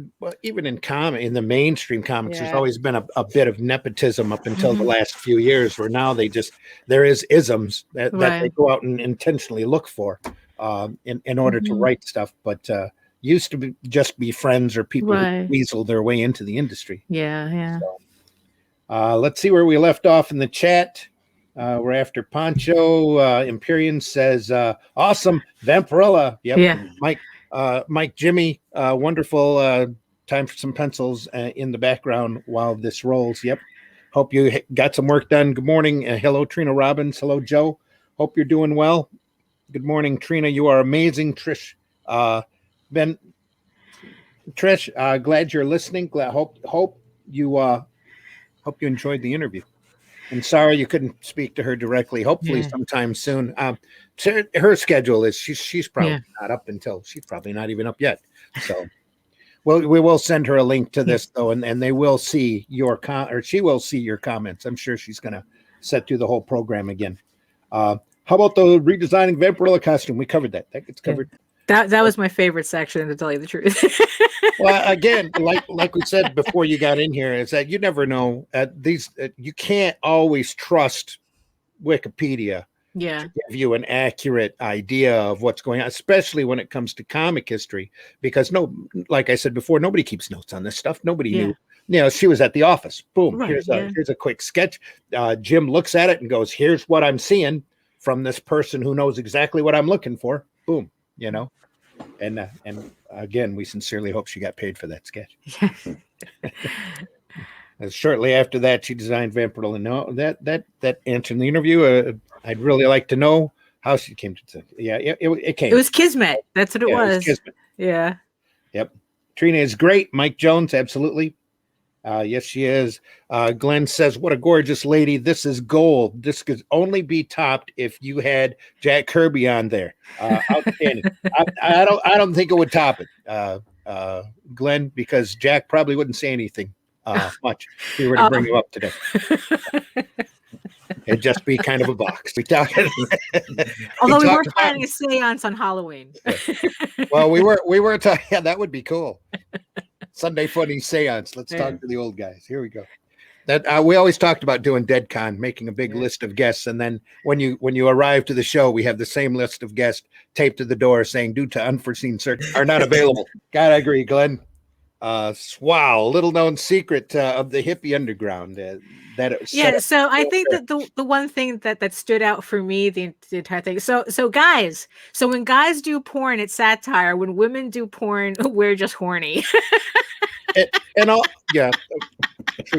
the mainstream comics, there's always been a bit of nepotism up until the last few years, where now there is isms that they go out and intentionally look for. In order to write stuff, but used to just be friends or people who weasel their way into the industry. Yeah. So, let's see where we left off in the chat. We're after Poncho. Empyrean says, awesome. Vampirella. Yep. Yeah. Mike Jimmy, wonderful. Time for some pencils in the background while this rolls. Yep. Hope you got some work done. Good morning. Hello, Trina Robbins. Hello, Joe. Hope you're doing well. Good morning, Trina. You are amazing. Trish, glad you're listening. Hope you enjoyed the interview. And sorry you couldn't speak to her directly. Hopefully sometime soon. Her schedule is she's probably not up until she's probably not even up yet. So, well, we will send her a link to this though, and they will see she will see your comments. I'm sure she's going to set through the whole program again. How about the redesigning Vampirella costume? We covered that. That gets covered. That was my favorite section, to tell you the truth. Well, again, like we said before you got in here, is that you never know. You can't always trust Wikipedia to give you an accurate idea of what's going on, especially when it comes to comic history. Because like I said before, nobody keeps notes on this stuff. Nobody knew. You know, she was at the office. Boom. Here's a quick sketch. Jim looks at it and goes, "Here's what I'm seeing from this person who knows exactly what I'm looking for." Boom, you know, and again, we sincerely hope she got paid for that sketch. Shortly after that, she designed Vampirella. No, that answered the interview. I'd really like to know how she came to. Yeah, it came. It was kismet. That's what it was. It was kismet. Yeah. Yep. Trina is great. Mike Jones, absolutely. Yes, she is. Glenn says, "What a gorgeous lady. This is gold. This could only be topped if you had Jack Kirby on there." Outstanding. I don't think it would top it, Glenn, because Jack probably wouldn't say anything much if we were to bring him up today. It'd just be kind of a box. Although we weren't planning a seance on Halloween. Well, we were talking. Yeah, that would be cool. Sunday Funny seance. Let's talk to the old guys. Here we go. That we always talked about doing DeadCon, making a big list of guests, and then when you arrive to the show, we have the same list of guests taped to the door saying, "Due to unforeseen circumstances, are not available." God, I agree, Glenn. Wow, little known secret of the hippie underground. So I think that the one thing that stood out for me the entire thing. So guys, when guys do porn, it's satire. When women do porn, we're just horny. and all, yeah,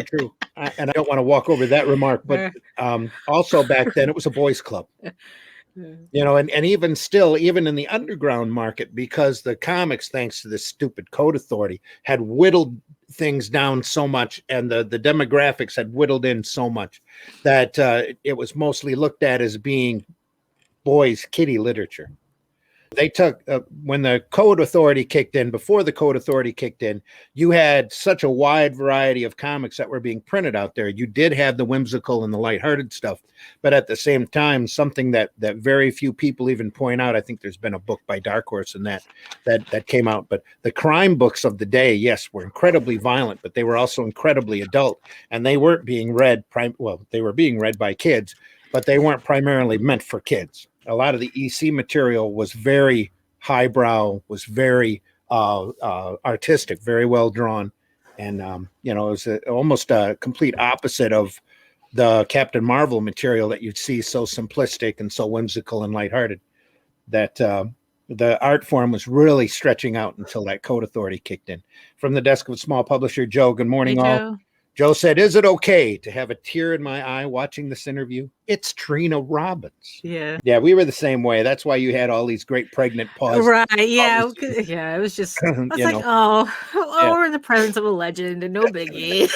true. and I don't want to walk over that remark, but also back then it was a boys' club. You know, and even still, even in the underground market, because the comics, thanks to this stupid code authority, had whittled things down so much, and the demographics had whittled in so much that it was mostly looked at as being boys' kiddie literature. They took, when the code authority kicked in, before the code authority kicked in, you had such a wide variety of comics that were being printed out there. You did have the whimsical and the lighthearted stuff, but at the same time, something that very few people even point out, I think there's been a book by Dark Horse and that came out, but the crime books of the day, yes, were incredibly violent, but they were also incredibly adult, and they weren't being read, they were being read by kids, but they weren't primarily meant for kids. A lot of the EC material was very highbrow, was very artistic, very well drawn. And, you know, it was almost a complete opposite of the Captain Marvel material that you'd see, so simplistic and so whimsical and lighthearted, that the art form was really stretching out until that code authority kicked in. From the desk of a small publisher, Joe, good morning, Hey, all. Joe. Joe said, is it okay to have a tear in my eye watching this interview? It's Trina Robbins. Yeah. Yeah, we were the same way. That's why you had all these great pregnant pauses. Right. Yeah. Yeah. It was just, I was like, Yeah. we're in the presence of a legend and no biggie.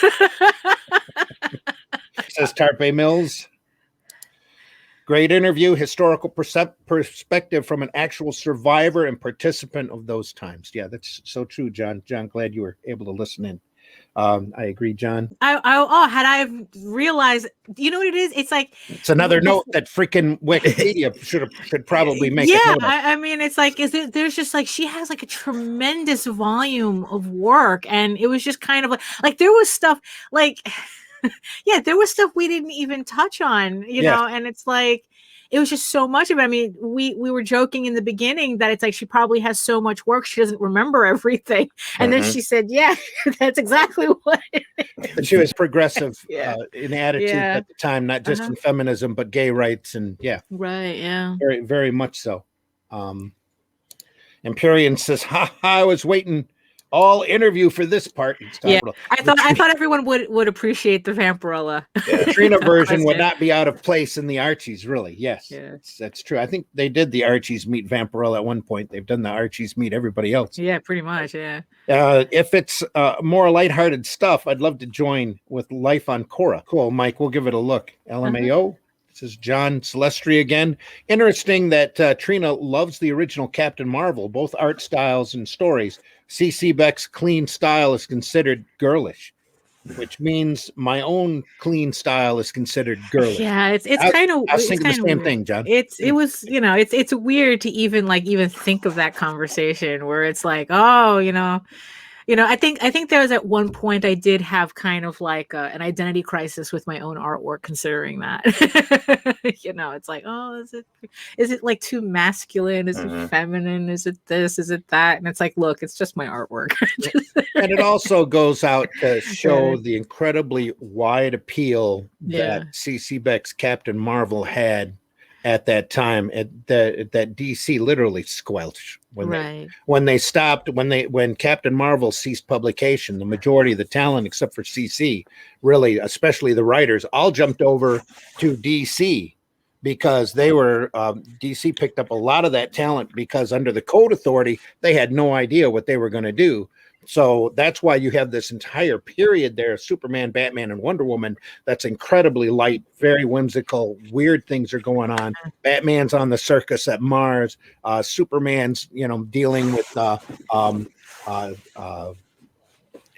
Says Tarpe Mills. Great interview, historical perspective from an actual survivor and participant of those times. Yeah, that's so true, John. John, glad you were able to listen in. I agree, John. Had I realized, you know what it is? It's like, it's another note that freaking Wikipedia should probably make. Yeah, I mean, it's like, there's just like, she has like a tremendous volume of work, and it was just kind of like there was stuff like, yeah, there was stuff we didn't even touch on, you know, and it's like, it was just so much of it. I mean, we were joking in the beginning that it's like she probably has so much work she doesn't remember everything, and then she said, "Yeah, that's exactly what." She was progressive in attitude at the time, not just in feminism, but gay rights, and right, very, very much so. Empyrean says, "Ha ha! I was waiting all interview for this part." Yeah, I thought everyone would appreciate the Vampirella. The Trina version would not be out of place in the Archies, really. Yes, that's true. I think they did the Archies meet Vampirella at one point. They've done the Archies meet everybody else. Yeah, pretty much. Yeah. If it's more lighthearted stuff, I'd love to join with Life on Korra. Cool, Mike. We'll give it a look. LMAO. This is John Celestri again. Interesting that Trina loves the original Captain Marvel, both art styles and stories. C.C. Beck's clean style is considered girlish, which means my own clean style is considered girlish. Yeah, it's kind of. I was thinking the same thing, John. It was, you know, it's weird to even think of that conversation where it's like, oh, you know, I think there was at one point I did have kind of like an identity crisis with my own artwork, considering that, you know, it's like, oh, is it like too masculine? Is it feminine? Is it this? Is it that? And it's like, look, it's just my artwork. And it also goes out to show the incredibly wide appeal that C.C. Beck's Captain Marvel had at that time, that DC literally squelched when Captain Marvel ceased publication. The majority of the talent, except for CC, really, especially the writers, all jumped over to DC because they were DC picked up a lot of that talent because under the Code Authority they had no idea what they were going to do. So that's why you have this entire period there, Superman, Batman, and Wonder Woman, that's incredibly light, very whimsical, weird things are going on. Batman's on the circus at Mars. Superman's, you know, dealing with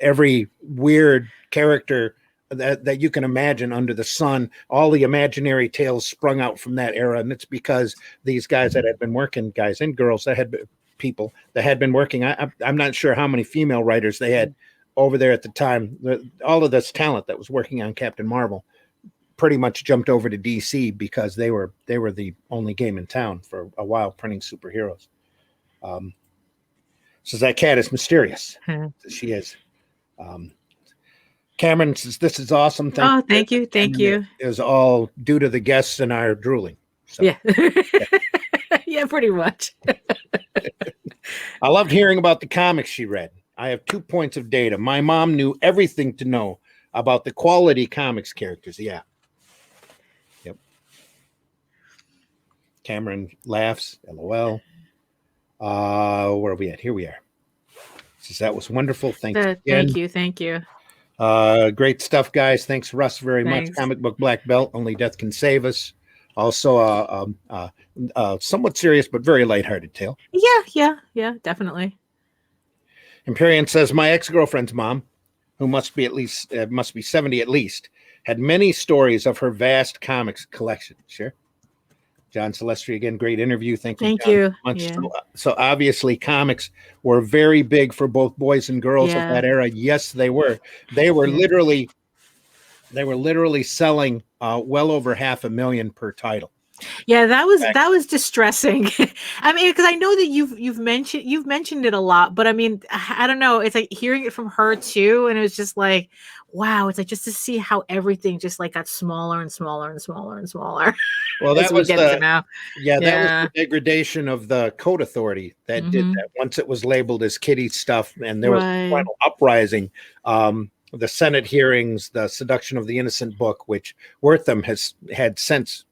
every weird character that you can imagine under the sun. All the imaginary tales sprung out from that era, and it's because these guys that had been working, guys and girls that had been people that had been working. I'm not sure how many female writers they had over there at the time. All of this talent that was working on Captain Marvel pretty much jumped over to DC because they were the only game in town for a while printing superheroes. So that cat is mysterious. She is. Cameron says, "This is awesome. Thank you. It is all due to the guests and our drooling." So, yeah. Yeah, pretty much. I loved hearing about the comics she read. I have 2 points of data. My mom knew everything to know about the quality comics characters. Yeah. Yep. Cameron laughs. LOL. Where are we at? Here we are. Says that was wonderful. Thanks again. Thank you. Great stuff, guys. Thanks, Russ, very much. Comic book black belt. Only death can save us. Also, somewhat serious but very lighthearted tale. Yeah, definitely. Empyrean says my ex-girlfriend's mom, who must be 70 at least, had many stories of her vast comics collection. Sure. John Celestri, again, great interview. Thank you. Thank you. Much. Yeah. So obviously comics were very big for both boys and girls of that era. Yes, they were. They were literally selling well over 500,000 per title. Yeah, that was distressing. I mean, because I know that you've mentioned it a lot, but I mean, I don't know. It's like hearing it from her too, and it was just like, wow. It's like just to see how everything just like got smaller and smaller and smaller and smaller. Well, that was that was the degradation of the code authority that did that. Once it was labeled as kiddie stuff, and there was a final uprising. The Senate hearings, the Seduction of the Innocent book, which Wortham has had since,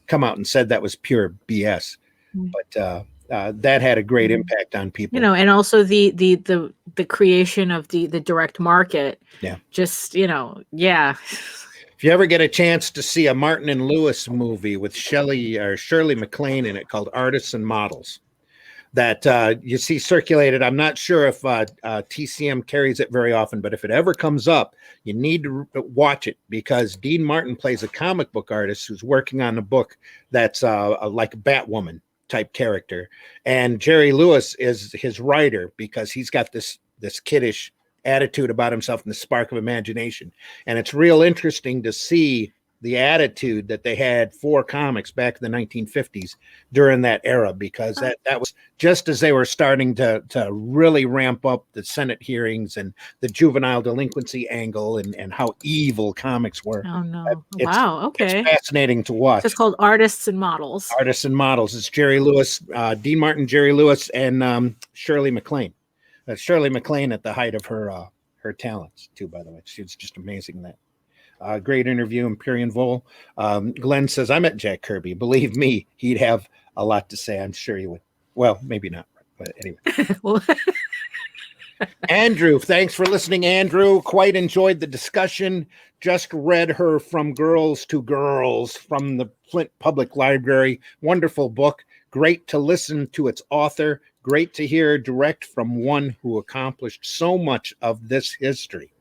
come out and said that was pure BS. But that had a great impact on people. And also the creation of the direct market. Yeah. Just, If you ever get a chance to see a Martin and Lewis movie with Shirley MacLaine in it called Artists and Models, that you see circulated. I'm not sure if TCM carries it very often, but if it ever comes up, you need to watch it, because Dean Martin plays a comic book artist who's working on a book that's like a Batwoman type character. And Jerry Lewis is his writer, because he's got this kiddish attitude about himself and the spark of imagination. And it's real interesting to see the attitude that they had for comics back in the 1950s during that era, because that was just as they were starting to really ramp up the Senate hearings and the juvenile delinquency angle and how evil comics were. Oh no. Wow. Okay. It's fascinating to watch. So it's called Artists and Models. Artists and Models. It's Jerry Lewis, Dean Martin, Jerry Lewis, and Shirley MacLaine. Shirley MacLaine at the height of her talents too, by the way. She was just amazing in that. Great interview, Empyrean Vol. Glenn says, I met Jack Kirby. Believe me, he'd have a lot to say. I'm sure he would. Well, maybe not, but anyway. Andrew, thanks for listening, Andrew. Quite enjoyed the discussion. Just read her From Girls to Girls from the Flint Public Library. Wonderful book. Great to listen to its author. Great to hear direct from one who accomplished so much of this history,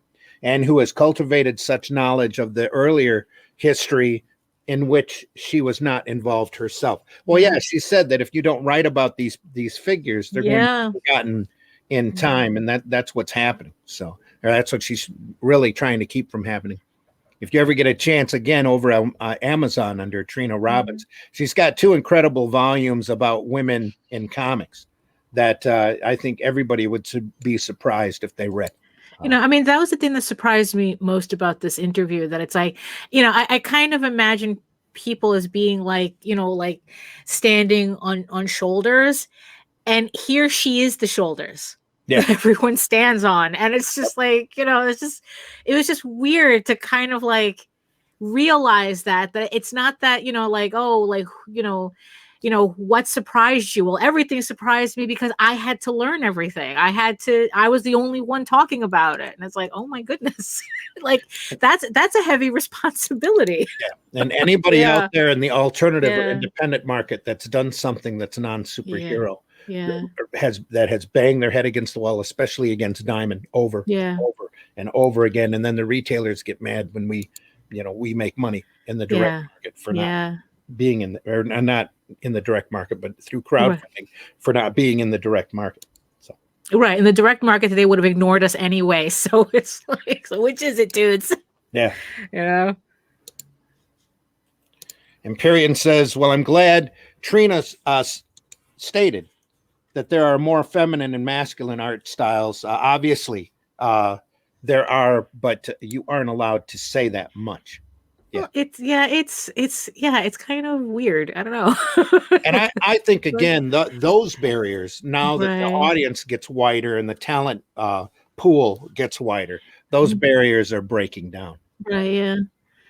and who has cultivated such knowledge of the earlier history in which she was not involved herself. Well, yeah, she said that if you don't write about these figures, they're going to be forgotten in time, and that's what's happening. So that's what she's really trying to keep from happening. If you ever get a chance, again, over on Amazon under Trina Robbins, she's got 2 incredible volumes about women in comics that I think everybody would be surprised if they read. I mean, that was the thing that surprised me most about this interview, that it's like, I kind of imagine people as being like, like standing on shoulders, and here she is the shoulders that everyone stands on. And it's just like, it was just weird to kind of like realize that it's not that, what surprised you? Well, everything surprised me because I had to learn everything. I was the only one talking about it. And it's like, oh my goodness, like that's a heavy responsibility. Yeah. And anybody out there in the alternative or independent market that's done something that's non-superhero that has banged their head against the wall, especially against Diamond over and over again. And then the retailers get mad when we make money in the direct market for not being in or not in the direct market, but through crowdfunding for not being in the direct market. So in the direct market, they would have ignored us anyway. So it's like, so which is it, dudes? Yeah. Empyrean says, well, I'm glad Trina stated that there are more feminine and masculine art styles. Obviously, there are, but you aren't allowed to say that much. Yeah. Well, it's kind of weird. I don't know. And I think, again, those barriers, now that the audience gets wider and the talent pool gets wider, those barriers are breaking down. Right. Yeah.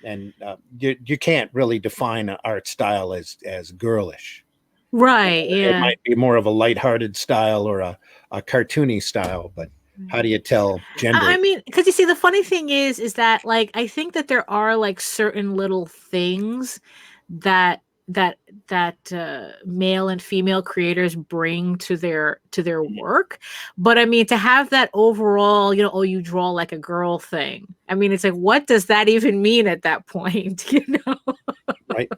And you can't really define an art style as girlish. Right. Yeah. It might be more of a lighthearted style or a cartoony style, but how do you tell gender? I mean, because you see, the funny thing is that like I think that there are like certain little things that male and female creators bring to their work, but I mean, to have that overall, oh, you draw like a girl thing. I mean, it's like, what does that even mean at that point? Right.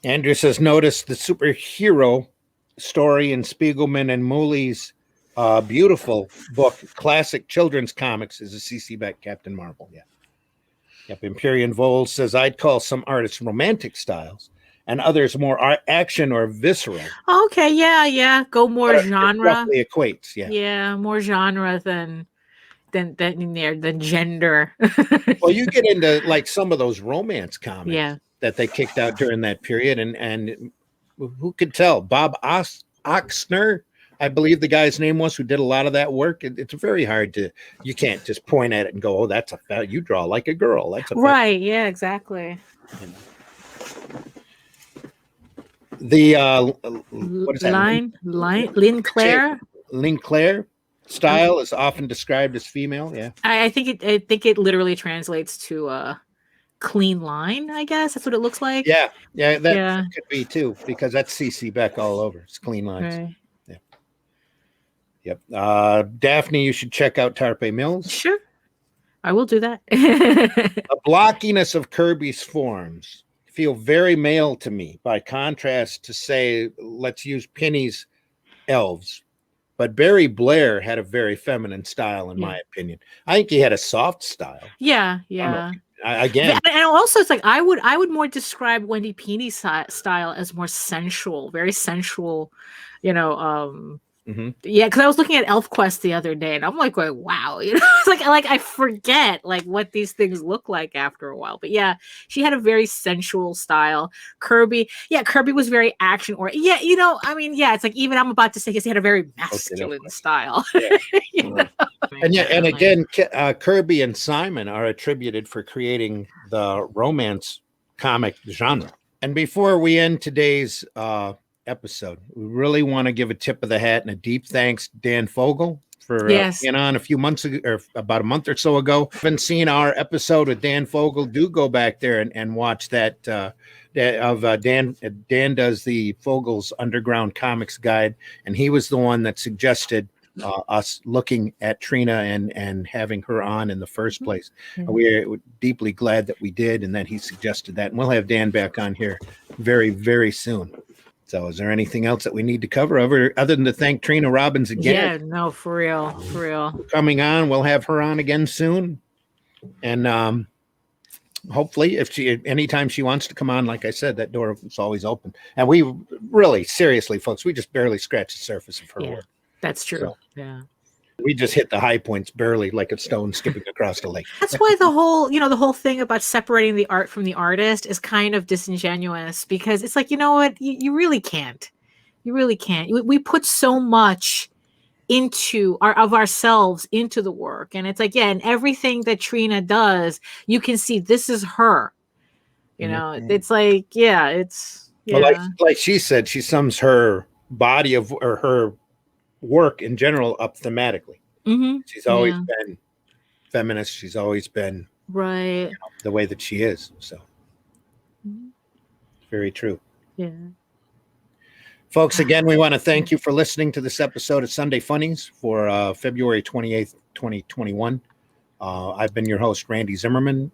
Andrew says, notice the superhero story in Spiegelman and Mooley's beautiful book, Classic Children's Comics, is a C.C. Beck Captain Marvel. Yeah. Yep. Empyrean Vol says, I'd call some artists romantic styles and others more action or visceral. Okay. Yeah. Go more genre. Roughly equates. Yeah. Yeah. More genre than gender. Well, you get into like some of those romance comics. Yeah. That they kicked out during that period. And who could tell? Bob Oxner, I believe the guy's name was, who did a lot of that work. It's very hard you can't just point at it and go, oh, that's you draw like a girl. That's right. Yeah, exactly. The what is that? Linclair style is often described as female. Yeah. I think it literally translates to clean line, I guess that's what it looks like. Yeah, that could be too, because that's CC Beck all over. It's clean lines. Right. Yeah. Yep. Daphne, you should check out Tarpe Mills. Sure, I will do that. The blockiness of Kirby's forms feel very male to me, by contrast to, say, let's use Penny's elves. But Barry Blair had a very feminine style, in my opinion. I think he had a soft style. Yeah. Again, and also it's like I would more describe Wendy Peeny's style as more sensual, very sensual, Yeah, because I was looking at ElfQuest the other day, and I'm like, going, wow, it's like I forget like what these things look like after a while. But yeah, she had a very sensual style. Kirby was very action oriented. Yeah, it's like, even I'm about to say he had a very masculine style. Yeah. And again, Kirby and Simon are attributed for creating the romance comic genre. And before we end today's episode, we really want to give a tip of the hat and a deep thanks to Dan Fogel for being on a few months ago, or about a month or so ago. Haven't seen our episode with Dan Fogel, do go back there and watch that. Dan does the Fogel's Underground Comics Guide, and he was the one that suggested us looking at Trina and having her on in the first place. We're deeply glad that we did, and that he suggested that, and we'll have Dan back on here very, very soon. So is there anything else that we need to cover other than to thank Trina Robbins again? Yeah, no, for real. Coming on, we'll have her on again soon. And hopefully, anytime she wants to come on, like I said, that door is always open. And we really, seriously, folks, we just barely scratched the surface of her work. That's true. So, yeah. We just hit the high points barely, like a stone skipping across the lake. That's why the whole thing about separating the art from the artist is kind of disingenuous, because it's like, you know what, you really can't. You really can't. We put so much of ourselves into the work, and it's like, and everything that Trina does, you can see this is her. It's like, Well, like she said, she sums her body or her work in general up thematically. She's always been feminist. She's always been right the way that she is. So very true. Yeah. Folks, again, we want to thank you for listening to this episode of Sunday Funnies for February 28th, 2021. I've been your host, Randy Zimmerman.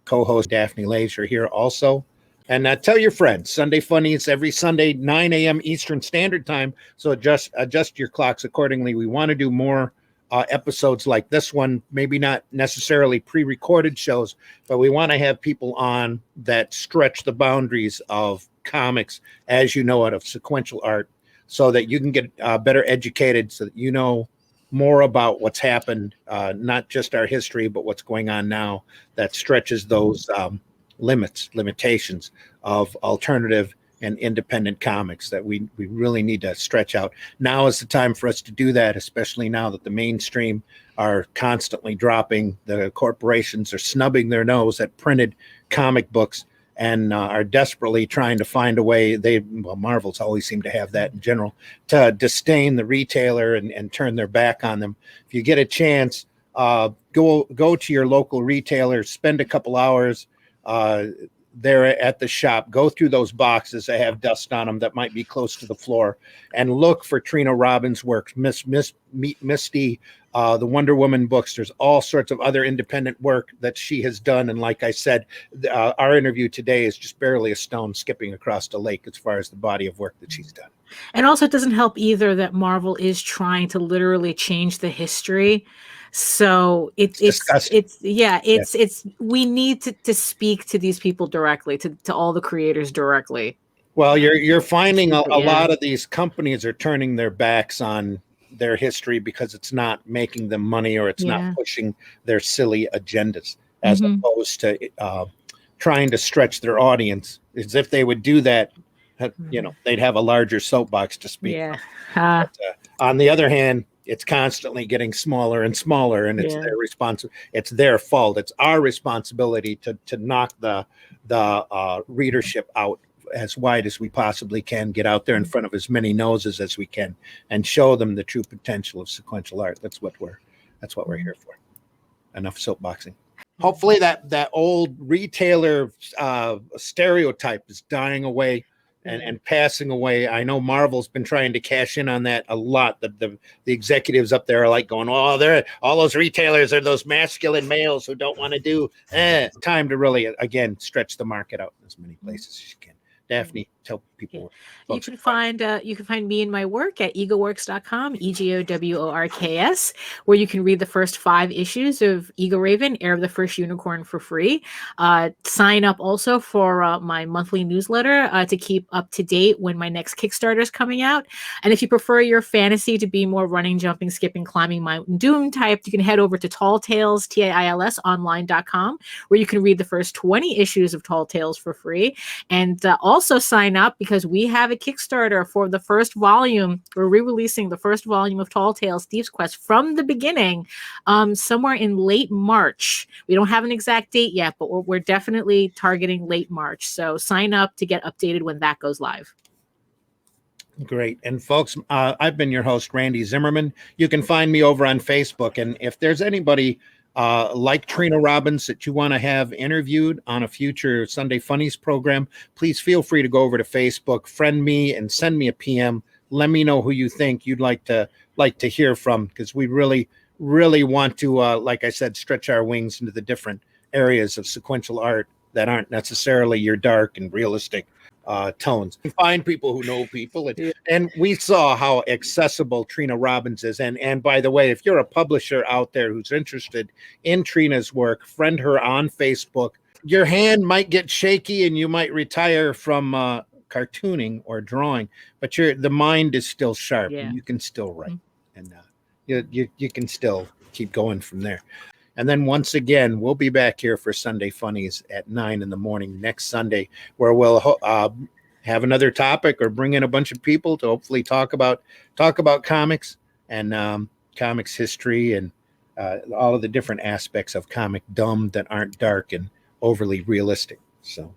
Co-host Daphne Lage are here also. And tell your friends, Sunday Funnies every Sunday, 9 a.m. Eastern Standard Time. So adjust your clocks accordingly. We want to do more episodes like this one, maybe not necessarily pre-recorded shows, but we want to have people on that stretch the boundaries of comics as you know it, of sequential art, so that you can get better educated, so that you know more about what's happened, not just our history, but what's going on now that stretches those limitations of alternative and independent comics that we really need to stretch out. Now is the time for us to do that, especially now that the mainstream are constantly dropping. The corporations are snubbing their nose at printed comic books and are desperately trying to find a way. Marvel's always seem to have that in general, to disdain the retailer and turn their back on them. If you get a chance, go to your local retailer, spend a couple hours there at the shop, go through those boxes that have dust on them that might be close to the floor, and look for Trina Robbins' works, Misty, the Wonder Woman books. There's all sorts of other independent work that she has done. And like I said, our interview today is just barely a stone skipping across the lake as far as the body of work that she's done. And also, it doesn't help either that Marvel is trying to literally change the history. So it's we need to speak to these people directly, to all the creators directly. Well, you're finding a lot of these companies are turning their backs on their history because it's not making them money, or it's not pushing their silly agendas, as opposed to trying to stretch their audience. As if they would do that, they'd have a larger soapbox to speak from. But, on the other hand, it's constantly getting smaller and smaller, and it's their it's their fault. It's our responsibility to knock the readership out as wide as we possibly can, get out there in front of as many noses as we can, and show them the true potential of sequential art. That's what we're here for. Enough soapboxing. Hopefully that old retailer stereotype is dying away and passing away. I know Marvel's been trying to cash in on that a lot. The executives up there are like going, oh, they're all those retailers are those masculine males who don't want to do. Time to really, again, stretch the market out in as many places as you can. Daphne, tell people. You can find me and my work at egoworks.com, EGOWORKS, where you can read the first 5 issues of Egoraven, Heir of the First Unicorn, for free. Sign up also for my monthly newsletter to keep up to date when my next Kickstarter is coming out. And if you prefer your fantasy to be more running, jumping, skipping, climbing, mountain doom type, you can head over to Tall Tales, TAILS online.com, where you can read the first 20 issues of Tall Tales for free. And also sign up because we have a Kickstarter for the first volume. We're re-releasing the first volume of Tall Tales Thieves Quest from the beginning, somewhere in late March. We don't have an exact date yet, but we're definitely targeting late March. So sign up to get updated when that goes live. Great. And folks, I've been your host, Randy Zimmerman. You can find me over on Facebook. And if there's anybody like Trina Robbins that you want to have interviewed on a future Sunday Funnies program, please feel free to go over to Facebook, friend me, and send me a PM. Let me know who you think you'd like to hear from, because we really want to, like I said, stretch our wings into the different areas of sequential art that aren't necessarily your dark and realistic tones. Find people who know people, and we saw how accessible Trina Robbins is. And by the way, if you're a publisher out there who's interested in Trina's work, friend her on Facebook. Your hand might get shaky and you might retire from cartooning or drawing, but the mind is still sharp, and you can still write, and you can still keep going from there. And then once again, we'll be back here for Sunday Funnies at 9 a.m. next Sunday, where we'll have another topic or bring in a bunch of people to hopefully talk about comics and comics history and all of the different aspects of comic dumb that aren't dark and overly realistic. So